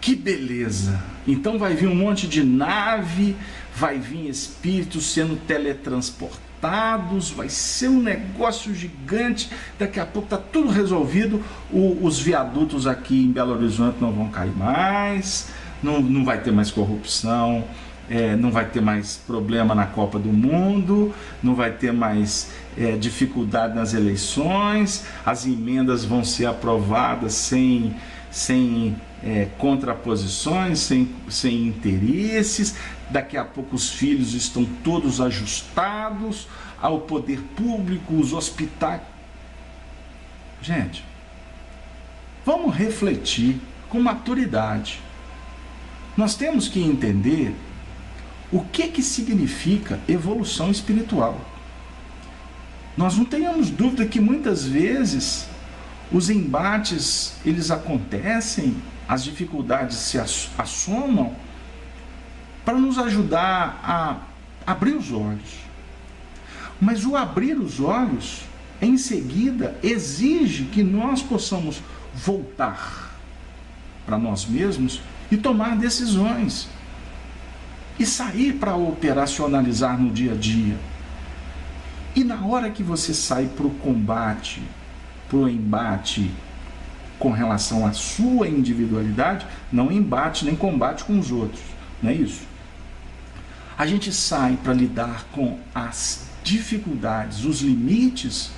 que beleza! Então vai vir um monte de nave, vai vir espíritos sendo teletransportados, vai ser um negócio gigante, daqui a pouco está tudo resolvido, os viadutos aqui em Belo Horizonte não vão cair mais, não vai ter mais corrupção, não vai ter mais problema na Copa do Mundo, não vai ter mais dificuldade nas eleições, as emendas vão ser aprovadas sem contraposições, sem interesses, daqui a pouco os filhos estão todos ajustados ao poder público, os hospitais. Gente, vamos refletir com maturidade. Nós temos que entender o que significa evolução espiritual. Nós não tenhamos dúvida que muitas vezes os embates, eles acontecem, as dificuldades se assomam para nos ajudar a abrir os olhos. Mas o abrir os olhos, em seguida, exige que nós possamos voltar para nós mesmos e tomar decisões. E sair para operacionalizar no dia a dia. E na hora que você sai para o combate, para o embate com relação à sua individualidade, não embate nem combate com os outros, não é isso? A gente sai para lidar com as dificuldades, os limites,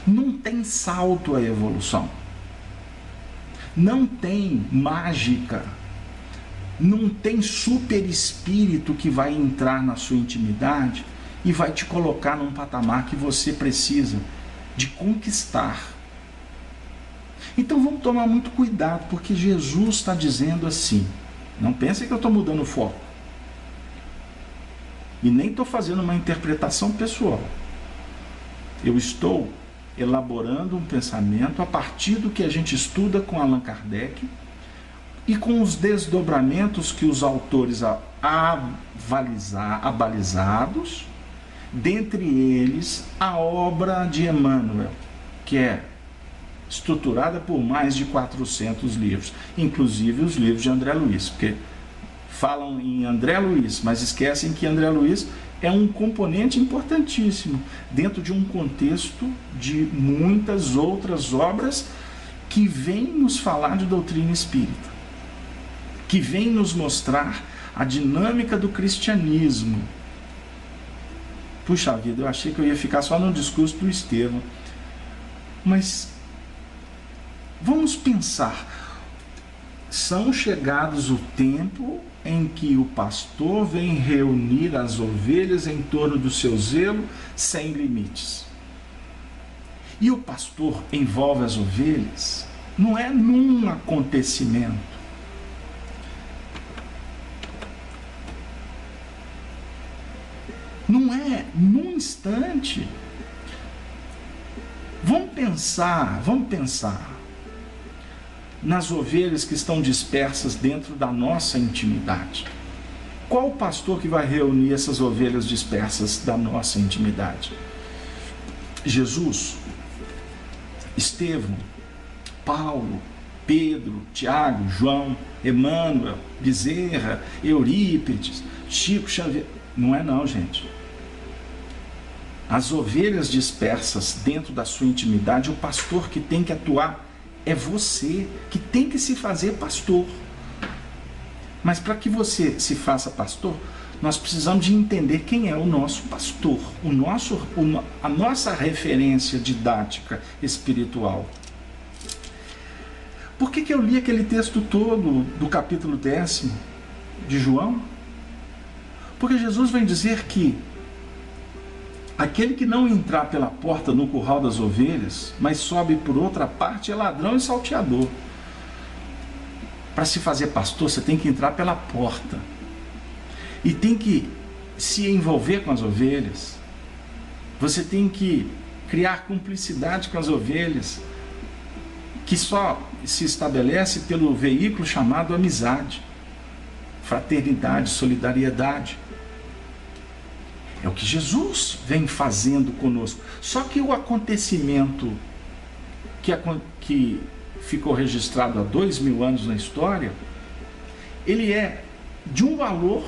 não tem salto à evolução, não tem mágica, não tem super espírito que vai entrar na sua intimidade e vai te colocar num patamar que você precisa de conquistar. Então vamos tomar muito cuidado, porque Jesus está dizendo assim, não pense que eu estou mudando o foco, e nem estou fazendo uma interpretação pessoal. Eu estou elaborando um pensamento a partir do que a gente estuda com Allan Kardec e com os desdobramentos que os autores abalizados, dentre eles a obra de Emmanuel, que é estruturada por mais de 400 livros, inclusive os livros de André Luiz, porque falam em André Luiz, mas esquecem que André Luiz é um componente importantíssimo dentro de um contexto de muitas outras obras que vêm nos falar de doutrina espírita, que vêm nos mostrar a dinâmica do cristianismo. Puxa vida, eu achei que eu ia ficar só no discurso do Estevão, mas vamos pensar. São chegados o tempo em que o pastor vem reunir as ovelhas em torno do seu zelo sem limites. E o pastor envolve as ovelhas não é num acontecimento. Não é num instante. Vamos pensar nas ovelhas que estão dispersas dentro da nossa intimidade. Qual o pastor que vai reunir essas ovelhas dispersas da nossa intimidade? Jesus, Estevão, Paulo, Pedro, Tiago, João, Emmanuel, Bezerra, Eurípides, Chico Xavier. Não é não, gente. As ovelhas dispersas dentro da sua intimidade, o pastor que tem que atuar é você, que tem que se fazer pastor. Mas para que você se faça pastor, nós precisamos de entender quem é o nosso pastor, a nossa referência didática espiritual. Por que eu li aquele texto todo do capítulo 10 de João? Porque Jesus vem dizer que aquele que não entrar pela porta no curral das ovelhas, mas sobe por outra parte, é ladrão e salteador. Para se fazer pastor, você tem que entrar pela porta. E tem que se envolver com as ovelhas. Você tem que criar cumplicidade com as ovelhas, que só se estabelece pelo veículo chamado amizade, fraternidade, solidariedade. É o que Jesus vem fazendo conosco. Só que o acontecimento que ficou registrado há 2000 anos na história, ele é de um valor,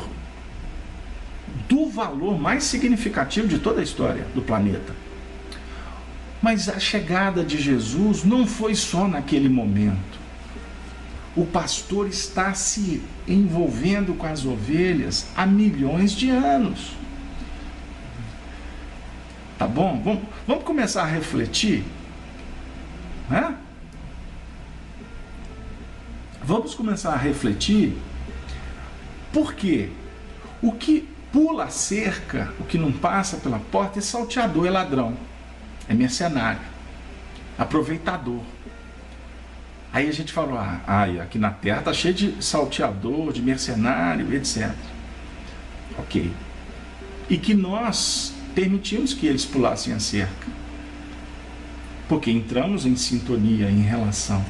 do valor mais significativo de toda a história do planeta. Mas a chegada de Jesus não foi só naquele momento. O pastor está se envolvendo com as ovelhas há milhões de anos. Tá bom? Vamos começar a refletir? Né? Vamos começar a refletir, porque o que pula a cerca, o que não passa pela porta, é salteador, é ladrão, é mercenário, aproveitador. Aí a gente falou, aqui na terra está cheio de salteador, de mercenário, etc. Ok. E que nós permitimos que eles pulassem a cerca, porque entramos em sintonia, em relação.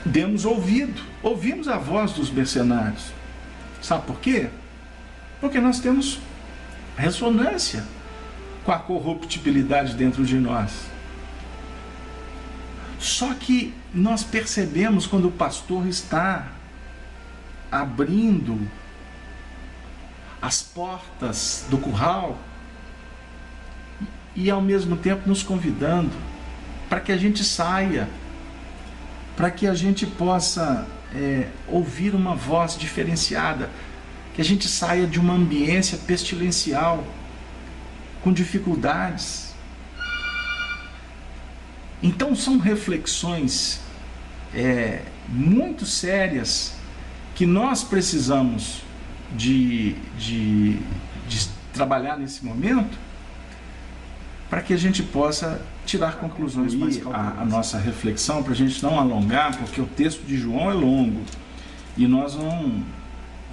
Demos ouvido, ouvimos a voz dos mercenários. Sabe por quê? Porque nós temos ressonância com a corruptibilidade dentro de nós. Só que nós percebemos quando o pastor está abrindo as portas do curral e ao mesmo tempo nos convidando para que a gente saia, para que a gente possa ouvir uma voz diferenciada, que a gente saia de uma ambiência pestilencial, com dificuldades. Então são reflexões muito sérias que nós precisamos de trabalhar nesse momento, para que a gente possa tirar conclusões mais cauteladas. A nossa reflexão, para a gente não alongar, porque o texto de João é longo e nós não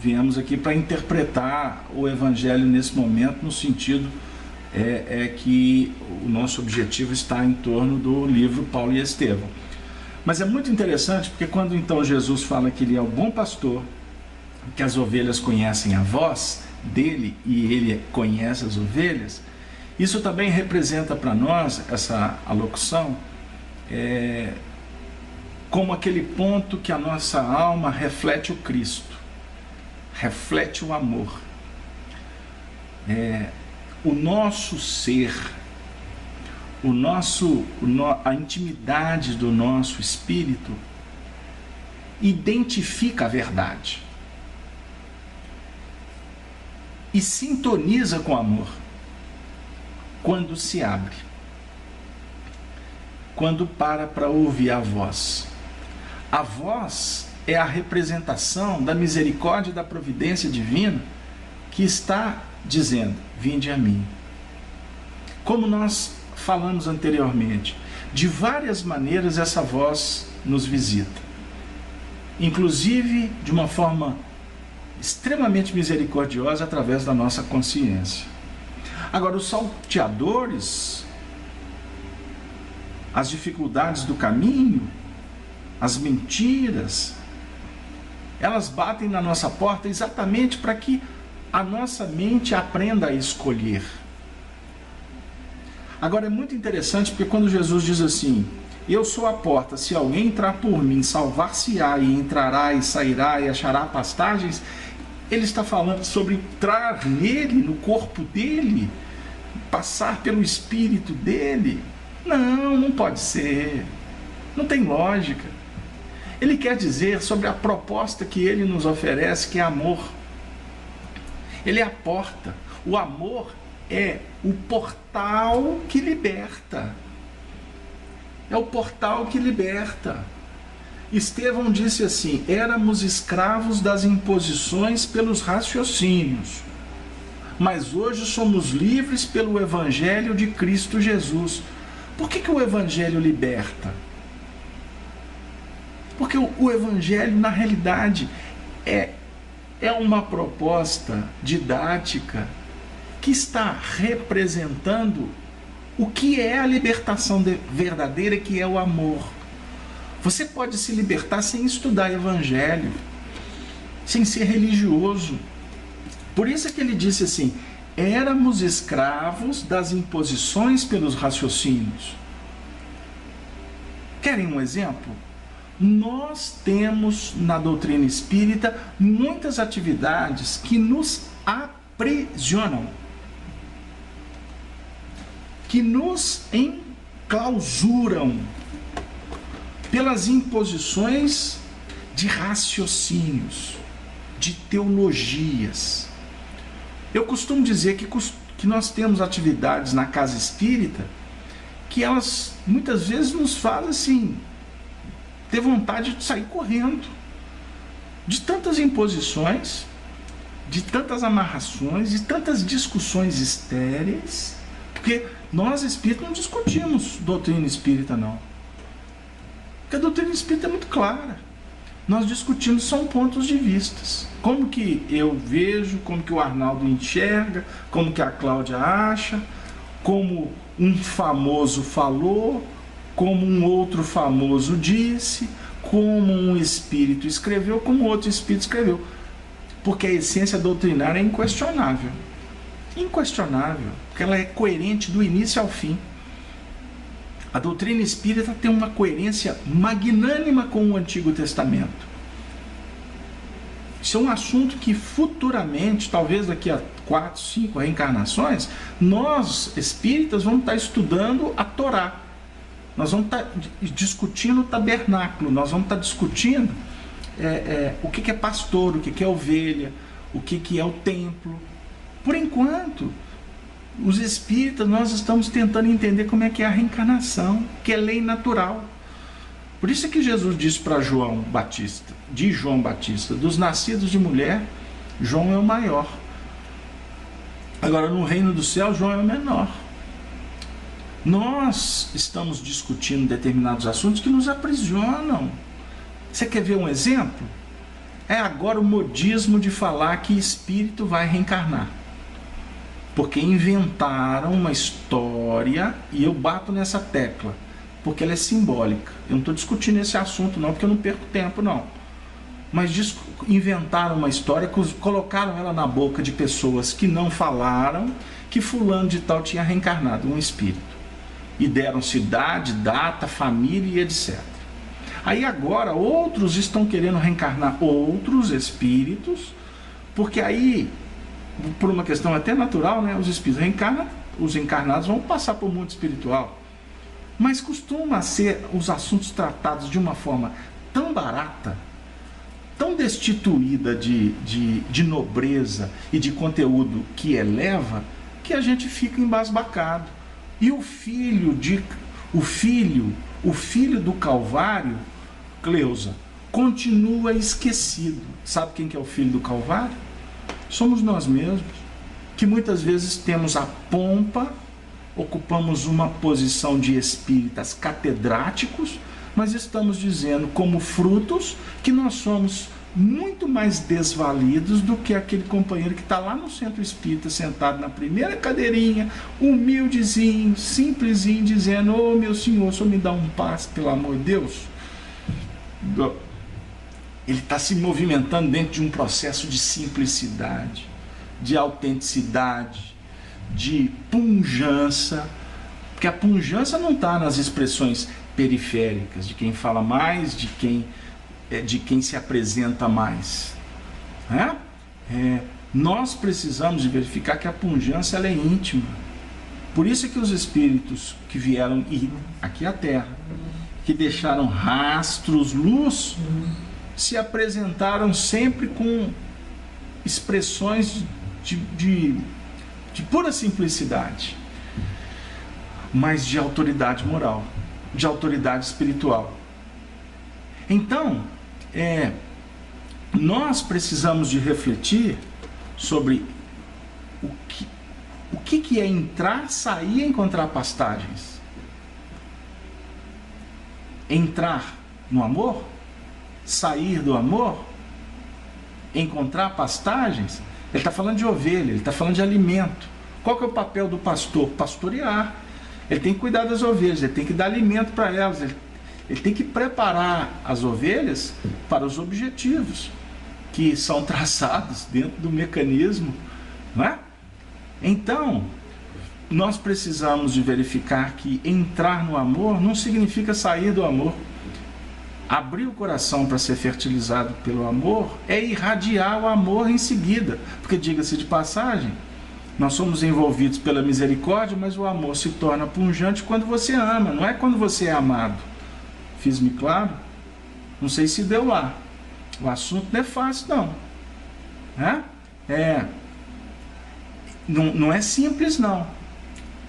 viemos aqui para interpretar o Evangelho nesse momento no sentido é que o nosso objetivo está em torno do livro Paulo e Estevão. Mas é muito interessante porque quando então Jesus fala que ele é o bom pastor, que as ovelhas conhecem a voz dele e ele conhece as ovelhas, isso também representa para nós, essa alocução, como aquele ponto que a nossa alma reflete o Cristo, reflete o amor. O nosso ser, a intimidade do nosso espírito identifica a verdade e sintoniza com o amor quando se abre, quando para ouvir a voz. A voz é a representação da misericórdia e da providência divina que está dizendo: vinde a mim. Como nós falamos anteriormente, de várias maneiras essa voz nos visita, inclusive de uma forma extremamente misericordiosa através da nossa consciência. Agora, os salteadores, as dificuldades do caminho, as mentiras, elas batem na nossa porta exatamente para que a nossa mente aprenda a escolher. Agora é muito interessante porque quando Jesus diz assim: eu sou a porta, se alguém entrar por mim, salvar-se-á, e entrará e sairá e achará pastagens, ele está falando sobre entrar nele, no corpo dele, passar pelo espírito dele. Não pode ser, não tem lógica. Ele quer dizer sobre a proposta que ele nos oferece, que é amor. Ele é a porta. O amor é o portal que liberta. É o portal que liberta. Estevão disse assim: éramos escravos das imposições pelos raciocínios, mas hoje somos livres pelo Evangelho de Cristo Jesus. Por que o Evangelho liberta? Porque o Evangelho, na realidade, é uma proposta didática que está representando o que é a libertação verdadeira, que é o amor. Você pode se libertar sem estudar Evangelho, sem ser religioso. Por isso é que ele disse assim: éramos escravos das imposições pelos raciocínios. Querem um exemplo? Nós temos na doutrina espírita muitas atividades que nos aprisionam, que nos enclausuram pelas imposições de raciocínios, de teologias. Eu costumo dizer que nós temos atividades na casa espírita que elas muitas vezes nos fazem assim, ter vontade de sair correndo, de tantas imposições, de tantas amarrações, de tantas discussões estéreis, porque nós espíritas não discutimos doutrina espírita, não. Porque a doutrina espírita é muito clara. Nós discutimos são pontos de vistas. Como que eu vejo, como que o Arnaldo enxerga, como que a Cláudia acha, como um famoso falou, como um outro famoso disse, como um espírito escreveu, como outro espírito escreveu. Porque a essência doutrinária é inquestionável. Inquestionável, porque ela é coerente do início ao fim. A doutrina espírita tem uma coerência magnânima com o Antigo Testamento. Isso é um assunto que futuramente, talvez daqui a 4, 5 reencarnações, nós espíritas vamos estar estudando a Torá. Nós vamos estar discutindo o tabernáculo, nós vamos estar discutindo o que é pastor, o que é ovelha, o que é o templo. Por enquanto, os espíritas, nós estamos tentando entender como é que é a reencarnação, que é lei natural. Por isso é que Jesus disse para João Batista, dos nascidos de mulher, João é o maior. Agora, no reino do céu, João é o menor. Nós estamos discutindo determinados assuntos que nos aprisionam. Você quer ver um exemplo? É agora o modismo de falar que espírito vai reencarnar. Porque inventaram uma história, e eu bato nessa tecla, porque ela é simbólica. Eu não estou discutindo esse assunto não, porque eu não perco tempo não. Mas inventaram uma história, colocaram ela na boca de pessoas que não falaram que fulano de tal tinha reencarnado um espírito. E deram cidade, data, família e etc. Aí agora outros estão querendo reencarnar outros espíritos, porque aí, por uma questão até natural, né, os espíritos reencarnam, os encarnados vão passar por mundo espiritual. Mas costuma ser os assuntos tratados de uma forma tão barata, tão destituída de nobreza e de conteúdo que eleva, que a gente fica embasbacado. E o filho do Calvário, Cleusa, continua esquecido. Sabe quem que é o filho do Calvário? Somos nós mesmos, que muitas vezes temos a pompa, ocupamos uma posição de espíritas catedráticos, mas estamos dizendo como frutos que nós somos muito mais desvalidos do que aquele companheiro que está lá no centro espírita, sentado na primeira cadeirinha, humildezinho, simplesinho, dizendo: ô meu senhor, só me dá um passe, pelo amor de Deus. Ele está se movimentando dentro de um processo de simplicidade, de autenticidade, de pujança, porque a pujança não está nas expressões periféricas, de quem fala mais, de quem se apresenta mais. Nós precisamos de verificar que a pujança ela é íntima. Por isso é que os espíritos que vieram aqui à Terra, que deixaram rastros, luz, se apresentaram sempre com expressões de pura simplicidade, mas de autoridade moral, de autoridade espiritual. Então, nós precisamos de refletir sobre o que é entrar, sair e encontrar pastagens. Entrar no amor, sair do amor, encontrar pastagens. Ele está falando de ovelha, ele está falando de alimento. Qual que é o papel do pastor? Pastorear. Ele tem que cuidar das ovelhas, ele tem que dar alimento para elas, ele tem que preparar as ovelhas para os objetivos que são traçados dentro do mecanismo, não é? Então, nós precisamos de verificar que entrar no amor não significa sair do amor. Abrir o coração para ser fertilizado pelo amor é irradiar o amor em seguida, porque, diga-se de passagem, nós somos envolvidos pela misericórdia, mas o amor se torna pungente quando você ama, não é quando você é amado. Fiz-me claro? Não sei se deu lá. O assunto não é fácil, não. Não é simples, não.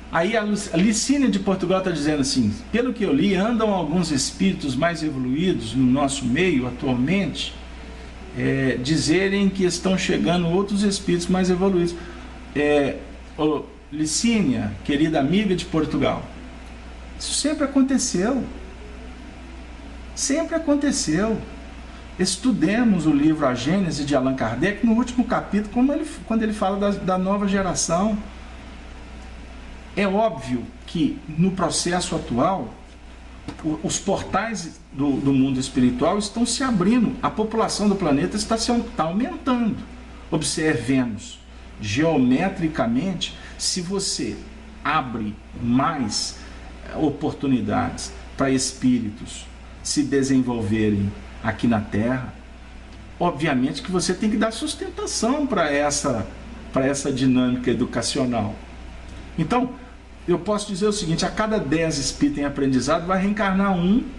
Aí a Licínia de Portugal está dizendo assim: pelo que eu li, andam alguns espíritos mais evoluídos no nosso meio atualmente, dizerem que estão chegando outros espíritos mais evoluídos. Licínia, querida amiga de Portugal, isso sempre aconteceu. Sempre aconteceu. Estudemos o livro A Gênese de Allan Kardec, no último capítulo, quando ele fala da nova geração. É óbvio que no processo atual, os portais do mundo espiritual estão se abrindo, a população do planeta está aumentando. Observemos geometricamente, se você abre mais oportunidades para espíritos se desenvolverem aqui na Terra, obviamente que você tem que dar sustentação para essa dinâmica educacional. Então, eu posso dizer o seguinte: a cada 10 espíritos em aprendizado vai reencarnar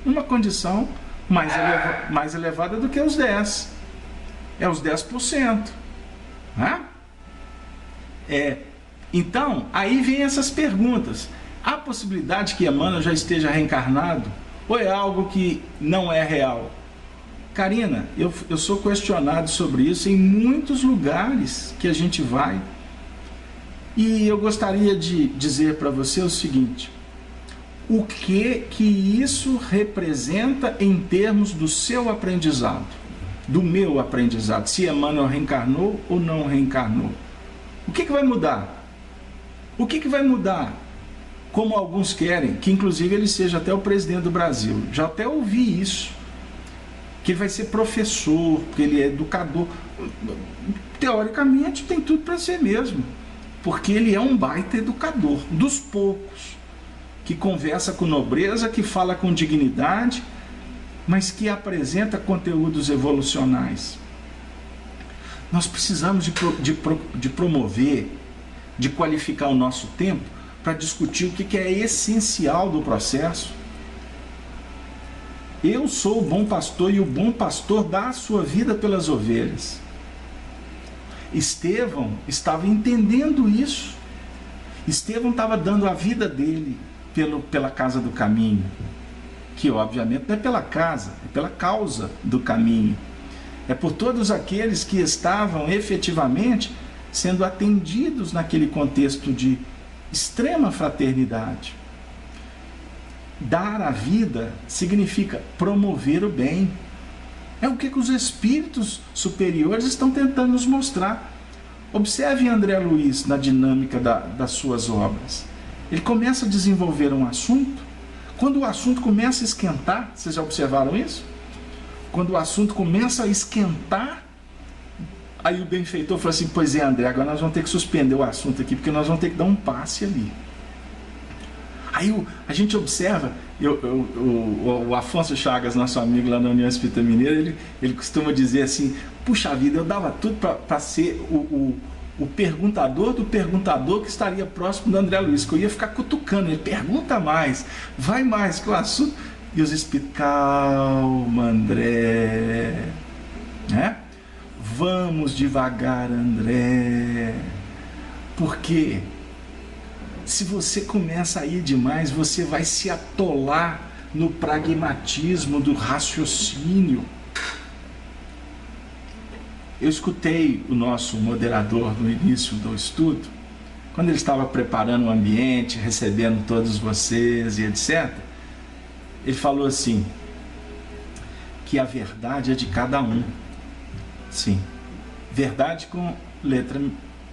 uma condição mais elevada do que os 10. É os 10%. Então, aí vem essas perguntas. Há possibilidade que Emmanuel já esteja reencarnado? Ou é algo que não é real? Karina, eu sou questionado sobre isso em muitos lugares que a gente vai. E eu gostaria de dizer para você o seguinte: o que isso representa em termos do seu aprendizado, do meu aprendizado, se Emmanuel reencarnou ou não reencarnou? O que vai mudar? O que vai mudar? Como alguns querem, que inclusive ele seja até o presidente do Brasil. Já até ouvi isso. Que ele vai ser professor, que ele é educador. Teoricamente tem tudo para ser mesmo. Porque ele é um baita educador, dos poucos. Que conversa com nobreza, que fala com dignidade, mas que apresenta conteúdos evolucionais. Nós precisamos de promover, de qualificar o nosso tempo para discutir o que é essencial do processo. Eu sou o bom pastor e o bom pastor dá a sua vida pelas ovelhas. Estevão estava entendendo isso. Estevão estava dando a vida dele pela casa do caminho, que obviamente não é pela casa, é pela causa do caminho. É por todos aqueles que estavam efetivamente sendo atendidos naquele contexto de extrema fraternidade. Dar a vida significa promover o bem. É o que os espíritos superiores estão tentando nos mostrar. Observe André Luiz na dinâmica das suas obras. Ele começa a desenvolver um assunto. Quando o assunto começa a esquentar, vocês já observaram isso? Quando o assunto começa a esquentar, aí o benfeitor falou assim: pois é, André, agora nós vamos ter que suspender o assunto aqui, porque nós vamos ter que dar um passe ali. Aí a gente observa, o Afonso Chagas, nosso amigo lá na União Espírita Mineira, ele costuma dizer assim: puxa vida, eu dava tudo para ser o perguntador do perguntador que estaria próximo do André Luiz, que eu ia ficar cutucando, ele pergunta mais, vai mais, que o assunto... E os espíritos: calma, André, né? Vamos devagar, André, porque se você começa a ir demais, você vai se atolar no pragmatismo do raciocínio. Eu escutei o nosso moderador no início do estudo, quando ele estava preparando o ambiente, recebendo todos vocês e etc. Ele falou assim, que a verdade é de cada um. Sim, verdade com letra,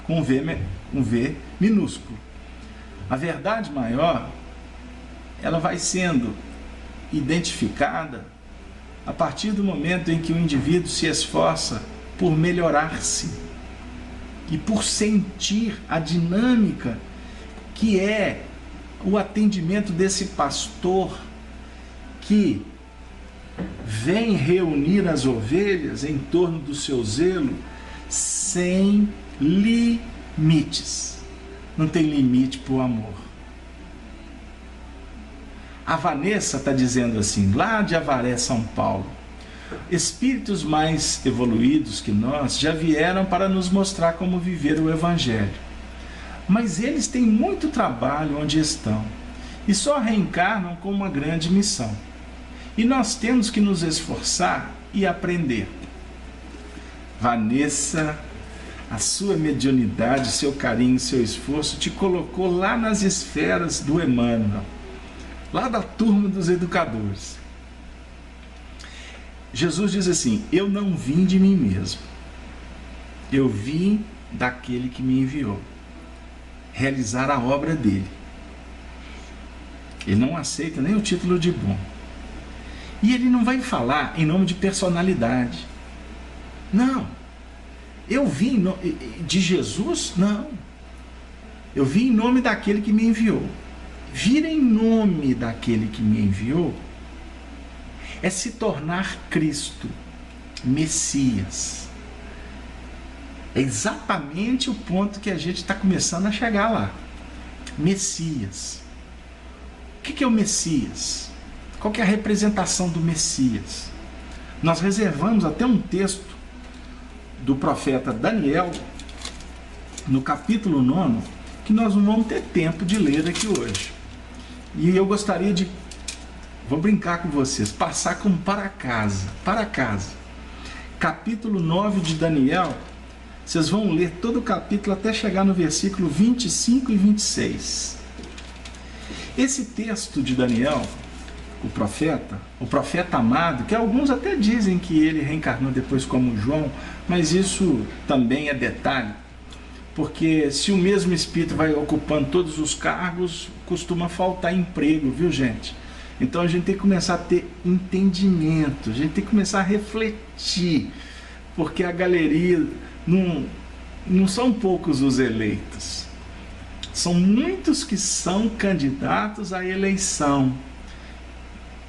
com V minúsculo. A verdade maior, ela vai sendo identificada a partir do momento em que o indivíduo se esforça por melhorar-se e por sentir a dinâmica que é o atendimento desse pastor que vem reunir as ovelhas em torno do seu zelo sem limites. Não tem limite para o amor. A Vanessa está dizendo assim, lá de Avaré, São Paulo: espíritos mais evoluídos que nós já vieram para nos mostrar como viver o Evangelho. Mas eles têm muito trabalho onde estão e só reencarnam com uma grande missão. E nós temos que nos esforçar e aprender. Vanessa, a sua mediunidade, seu carinho, seu esforço te colocou lá nas esferas do Emmanuel, lá da turma dos educadores. Jesus diz assim: eu não vim de mim mesmo, eu vim daquele que me enviou, realizar a obra dele. Ele não aceita nem o título de bom. E ele não vai falar em nome de personalidade. Não. Eu vim de Jesus? Não. Eu vim em nome daquele que me enviou. Vir em nome daquele que me enviou é se tornar Cristo, Messias. É exatamente o ponto que a gente está começando a chegar lá. Messias. O que é o Messias? Qual que é a representação do Messias? Nós reservamos até um texto do profeta Daniel, no capítulo 9, que nós não vamos ter tempo de ler aqui hoje. E eu gostaria de, vou brincar com vocês, passar como para casa. Capítulo 9 de Daniel, vocês vão ler todo o capítulo até chegar no versículo 25 e 26. Esse texto de Daniel, o profeta amado, que alguns até dizem que ele reencarnou depois como João, mas isso também é detalhe. Porque se o mesmo espírito vai ocupando todos os cargos, costuma faltar emprego, viu, gente? Então a gente tem que começar a ter entendimento, a gente tem que começar a refletir, porque a galeria não são poucos os eleitos, são muitos que são candidatos à eleição,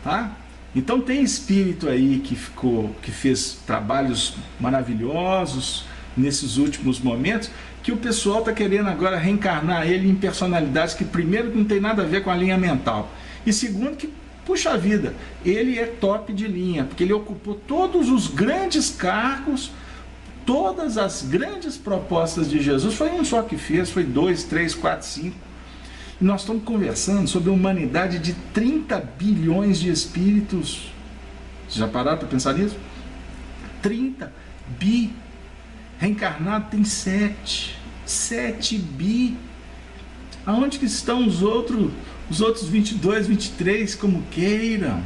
tá? Então tem espírito aí que fez trabalhos maravilhosos nesses últimos momentos, que o pessoal está querendo agora reencarnar ele em personalidades que, primeiro, não tem nada a ver com a linha mental, e segundo, que, puxa vida, ele é top de linha, porque ele ocupou todos os grandes cargos, todas as grandes propostas de Jesus. Foi um só que fez, foi 2, 3, 4, 5. E nós estamos conversando sobre a humanidade de 30 bilhões de espíritos. Vocês já pararam para pensar nisso? 30 bi. Reencarnado tem 7 bi. Aonde que estão os outros 22, 23, como queiram?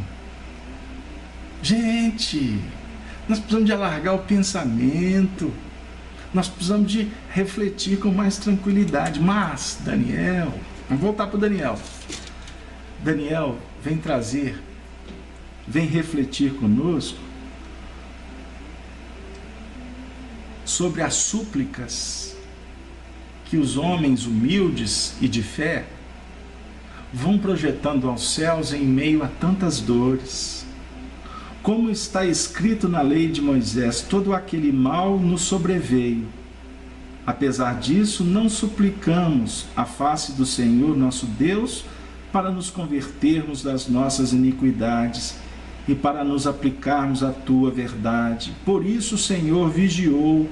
Gente, nós precisamos de alargar o pensamento, nós precisamos de refletir com mais tranquilidade. Mas, Daniel, vamos voltar para o Daniel. Daniel vem refletir conosco sobre as súplicas que os homens humildes e de fé vão projetando aos céus em meio a tantas dores. Como está escrito na lei de Moisés, todo aquele mal nos sobreveio. Apesar disso, não suplicamos a face do Senhor nosso Deus para nos convertermos das nossas iniquidades e para nos aplicarmos à tua verdade. Por isso o Senhor vigiou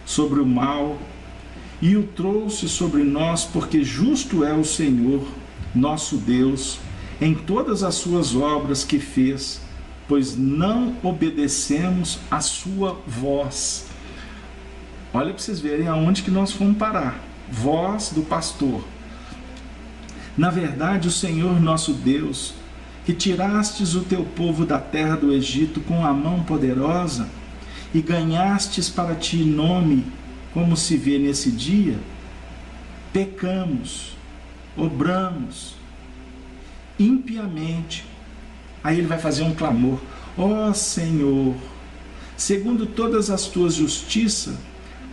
sobre o mal e o trouxe sobre nós, porque justo é o Senhor nosso Deus em todas as suas obras que fez, pois não obedecemos a sua voz. Olha para vocês verem aonde que nós fomos parar. Voz do pastor. Na verdade, o Senhor nosso Deus, que tirastes o teu povo da terra do Egito com a mão poderosa e ganhastes para ti nome, como se vê nesse dia, pecamos, obramos impiamente. Aí ele vai fazer um clamor: ó Senhor, segundo todas as tuas justiças,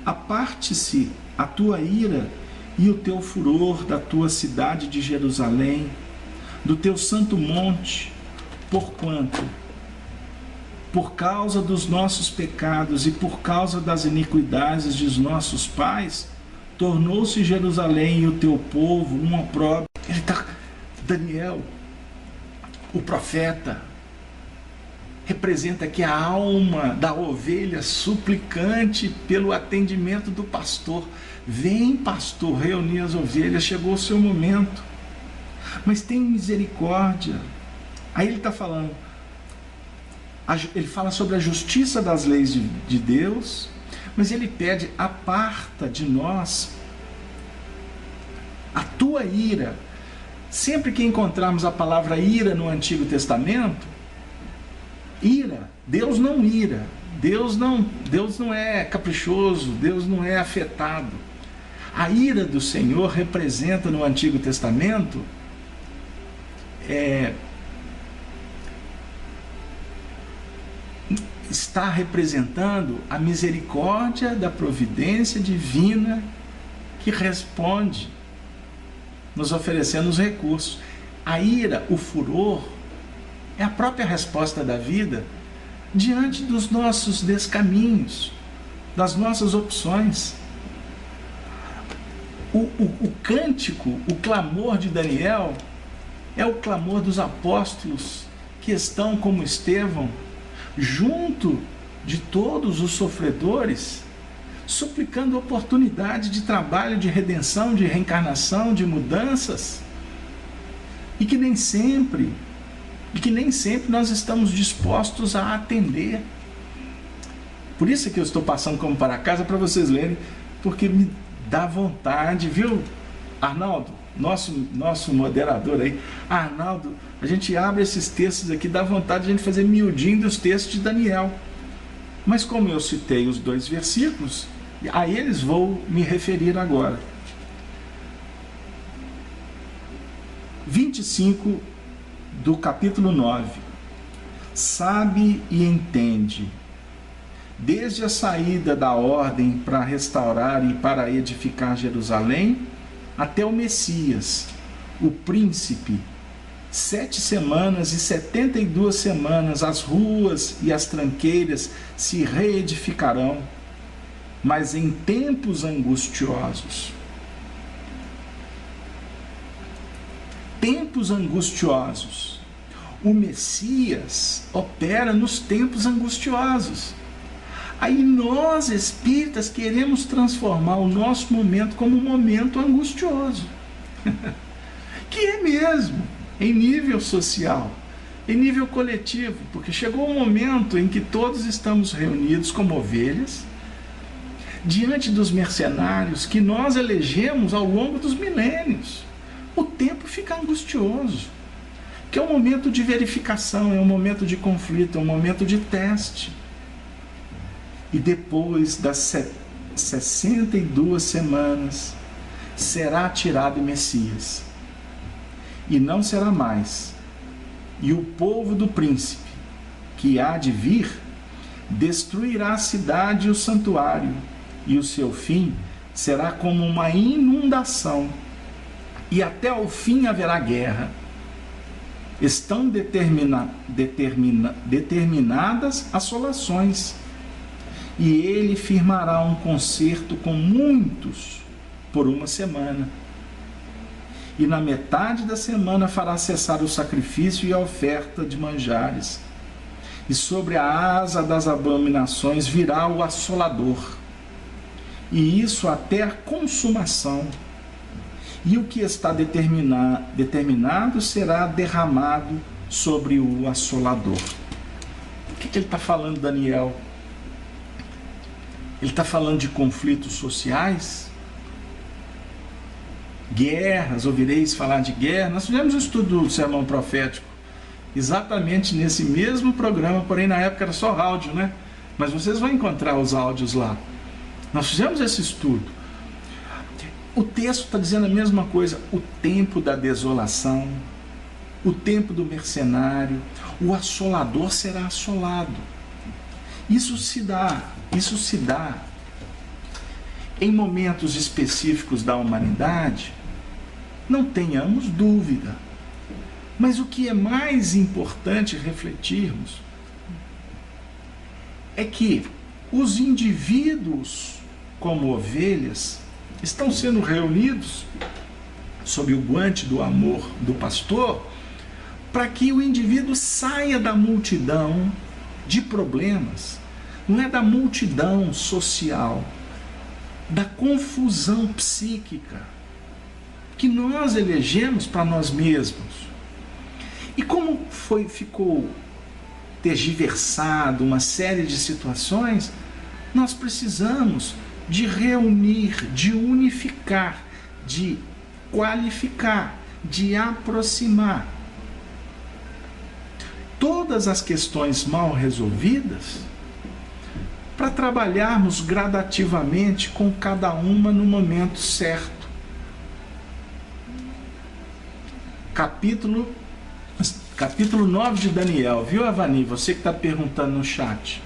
aparte-se a tua ira e o teu furor da tua cidade de Jerusalém, do teu santo monte, porquanto, por causa dos nossos pecados e por causa das iniquidades dos nossos pais, tornou-se Jerusalém e o teu povo um opróbrio. Ele está, Daniel, o profeta, representa aqui a alma da ovelha suplicante pelo atendimento do pastor. Vem, pastor, reunir as ovelhas, chegou o seu momento, mas tem misericórdia. Aí ele está falando, ele fala sobre a justiça das leis de Deus, mas ele pede: aparta de nós a tua ira. Sempre que encontrarmos a palavra ira no Antigo Testamento, ira, Deus não ira, Deus não é caprichoso, Deus não é afetado. A ira do Senhor representa no Antigo Testamento está representando a misericórdia da providência divina que responde, nos oferecendo os recursos. A ira, o furor, é a própria resposta da vida diante dos nossos descaminhos, das nossas opções. O cântico, o clamor de Daniel é o clamor dos apóstolos que estão como Estevão, junto de todos os sofredores, suplicando oportunidade de trabalho, de redenção, de reencarnação, de mudanças, e que nem sempre nós estamos dispostos a atender. Por isso que eu estou passando como para casa, para vocês lerem, porque me dá vontade, viu, Arnaldo, nosso moderador aí, Arnaldo, a gente abre esses textos aqui, dá vontade de a gente fazer miudinho dos textos de Daniel. Mas como eu citei os 2 versículos, A eles vou me referir agora. 25 do capítulo 9. Sabe e entende, desde a saída da ordem para restaurar e para edificar Jerusalém, até o Messias, o príncipe, 7 semanas e 72 semanas as ruas e as tranqueiras se reedificarão, mas em tempos angustiosos. Tempos angustiosos. O Messias opera nos tempos angustiosos. Aí nós, espíritas, queremos transformar o nosso momento como um momento angustioso. Que é mesmo, em nível social, em nível coletivo, porque chegou o momento em que todos estamos reunidos como ovelhas, diante dos mercenários que nós elegemos ao longo dos milênios. O tempo fica angustioso, que é um momento de verificação, é um momento de conflito, é um momento de teste. E depois das 62 semanas, será tirado o Messias, e não será mais. E o povo do príncipe, que há de vir, destruirá a cidade e o santuário, e o seu fim será como uma inundação, e até ao fim haverá guerra. Estão determinadas assolações, e ele firmará um concerto com muitos por uma semana. E na metade da semana fará cessar o sacrifício e a oferta de manjares. E sobre a asa das abominações virá o assolador. E isso até a consumação. E o que está determinado será derramado sobre o assolador. O que ele está falando, Daniel? Ele está falando de conflitos sociais? Guerras, ouvireis falar de guerra. Nós fizemos um estudo do sermão profético, exatamente nesse mesmo programa, porém na época era só áudio, né? Mas vocês vão encontrar os áudios lá. Nós fizemos esse estudo. O texto está dizendo a mesma coisa. O tempo da desolação, o tempo do mercenário, o assolador será assolado. Isso se dá em momentos específicos da humanidade, não tenhamos dúvida. Mas o que é mais importante refletirmos é que os indivíduos, como ovelhas, estão sendo reunidos sob o guante do amor do pastor, para que o indivíduo saia da multidão de problemas, não é da multidão social, da confusão psíquica que nós elegemos para nós mesmos. E como ficou tergiversado uma série de situações, nós precisamos de reunir, de unificar, de qualificar, de aproximar todas as questões mal resolvidas, para trabalharmos gradativamente com cada uma no momento certo. Capítulo 9 de Daniel, viu, Avani? Você que está perguntando no chat.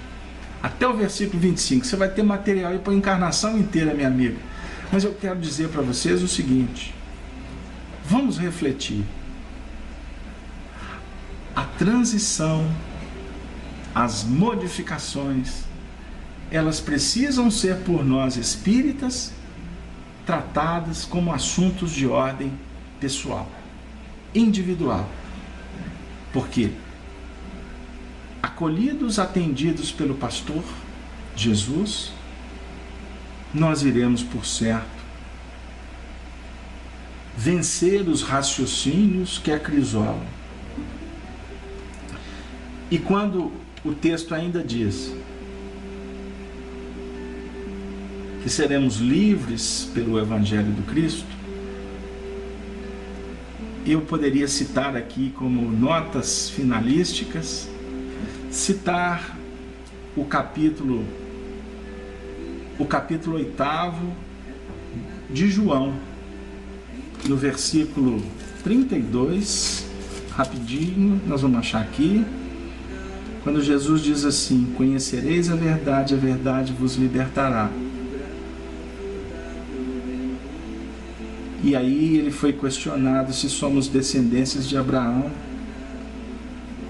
Até o versículo 25, você vai ter material aí para a encarnação inteira, minha amiga. Mas eu quero dizer para vocês o seguinte: vamos refletir. A transição, as modificações, elas precisam ser por nós espíritas tratadas como assuntos de ordem pessoal, individual. Por quê? Acolhidos, atendidos pelo pastor Jesus, nós iremos, por certo, vencer os raciocínios que acrisolam. E quando o texto ainda diz que seremos livres pelo Evangelho do Cristo, eu poderia citar aqui como notas finalísticas, citar o capítulo o capítulo 8 de João, no versículo 32, rapidinho, nós vamos achar aqui, quando Jesus diz assim: conhecereis a verdade vos libertará. E aí ele foi questionado se somos descendências de Abraão.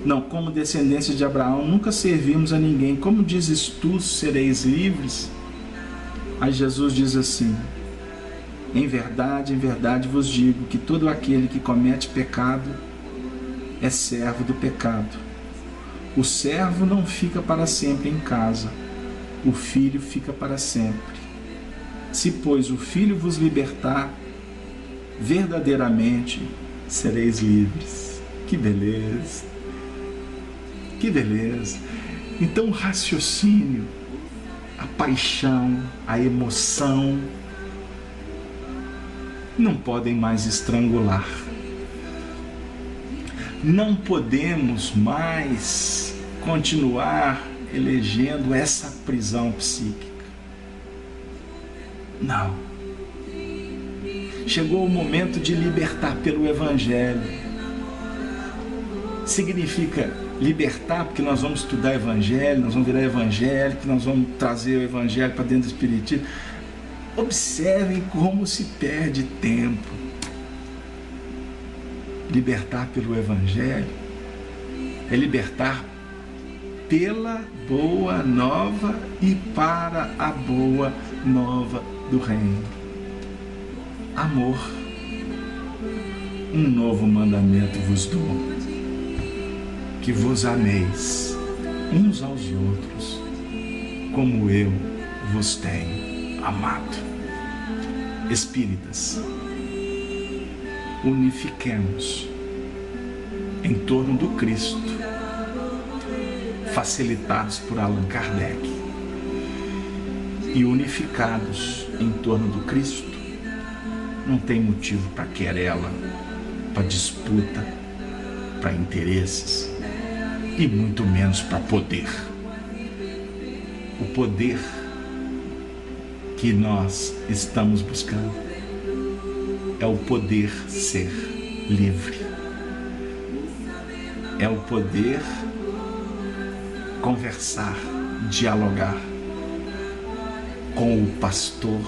Não, como descendências de Abraão, nunca servimos a ninguém. Como dizes tu, sereis livres? Aí Jesus diz assim: em verdade vos digo que todo aquele que comete pecado é servo do pecado. O servo não fica para sempre em casa, o filho fica para sempre. Se, pois, o filho vos libertar, verdadeiramente sereis livres. Que beleza! Que beleza! Então o raciocínio, a paixão, a emoção não podem mais estrangular. Não podemos mais continuar elegendo essa prisão psíquica. Não. Chegou o momento de libertar pelo Evangelho. Significa libertar porque nós vamos estudar Evangelho, nós vamos virar evangélico, nós vamos trazer o Evangelho para dentro do Espiritismo. Observem como se perde tempo. Libertar pelo Evangelho é libertar pela boa nova e para a boa nova do reino. Amor. Um novo mandamento vos dou, que vos ameis uns aos outros, como eu vos tenho amado. Espíritas, unifiquemos em torno do Cristo, facilitados por Allan Kardec, e unificados em torno do Cristo, não tem motivo para querela, para disputa, para interesses e muito menos para poder. O poder que nós estamos buscando é o poder ser livre. É o poder conversar, dialogar com o pastor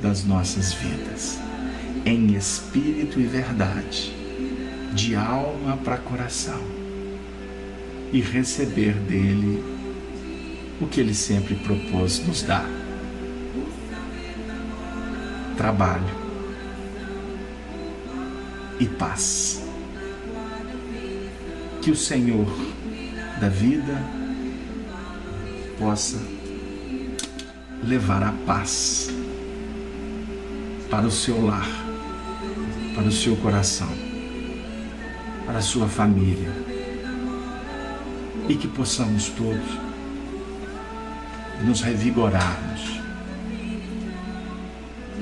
das nossas vidas, em espírito e verdade, de alma para coração, e receber dele o que ele sempre propôs nos dar: trabalho e paz. Que o Senhor da vida possa levar a paz para o seu lar, para o seu coração, para a sua família, e que possamos todos nos revigorarmos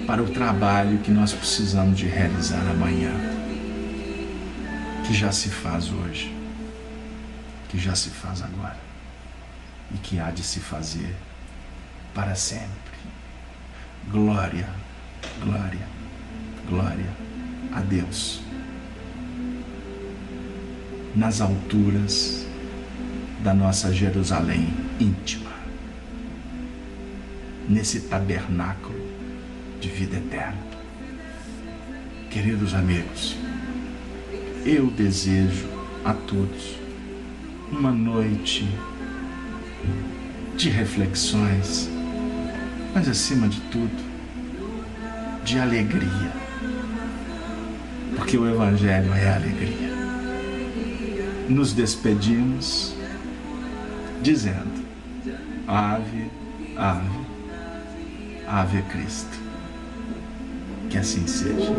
para o trabalho que nós precisamos de realizar amanhã, que já se faz hoje, que já se faz agora e que há de se fazer para sempre. Glória, glória, glória a Deus nas alturas da nossa Jerusalém íntima, nesse tabernáculo de vida eterna. Queridos amigos, eu desejo a todos uma noite de reflexões, mas acima de tudo, de alegria, porque o Evangelho é alegria. Nos despedimos dizendo: Ave, ave, ave Cristo. Que assim seja.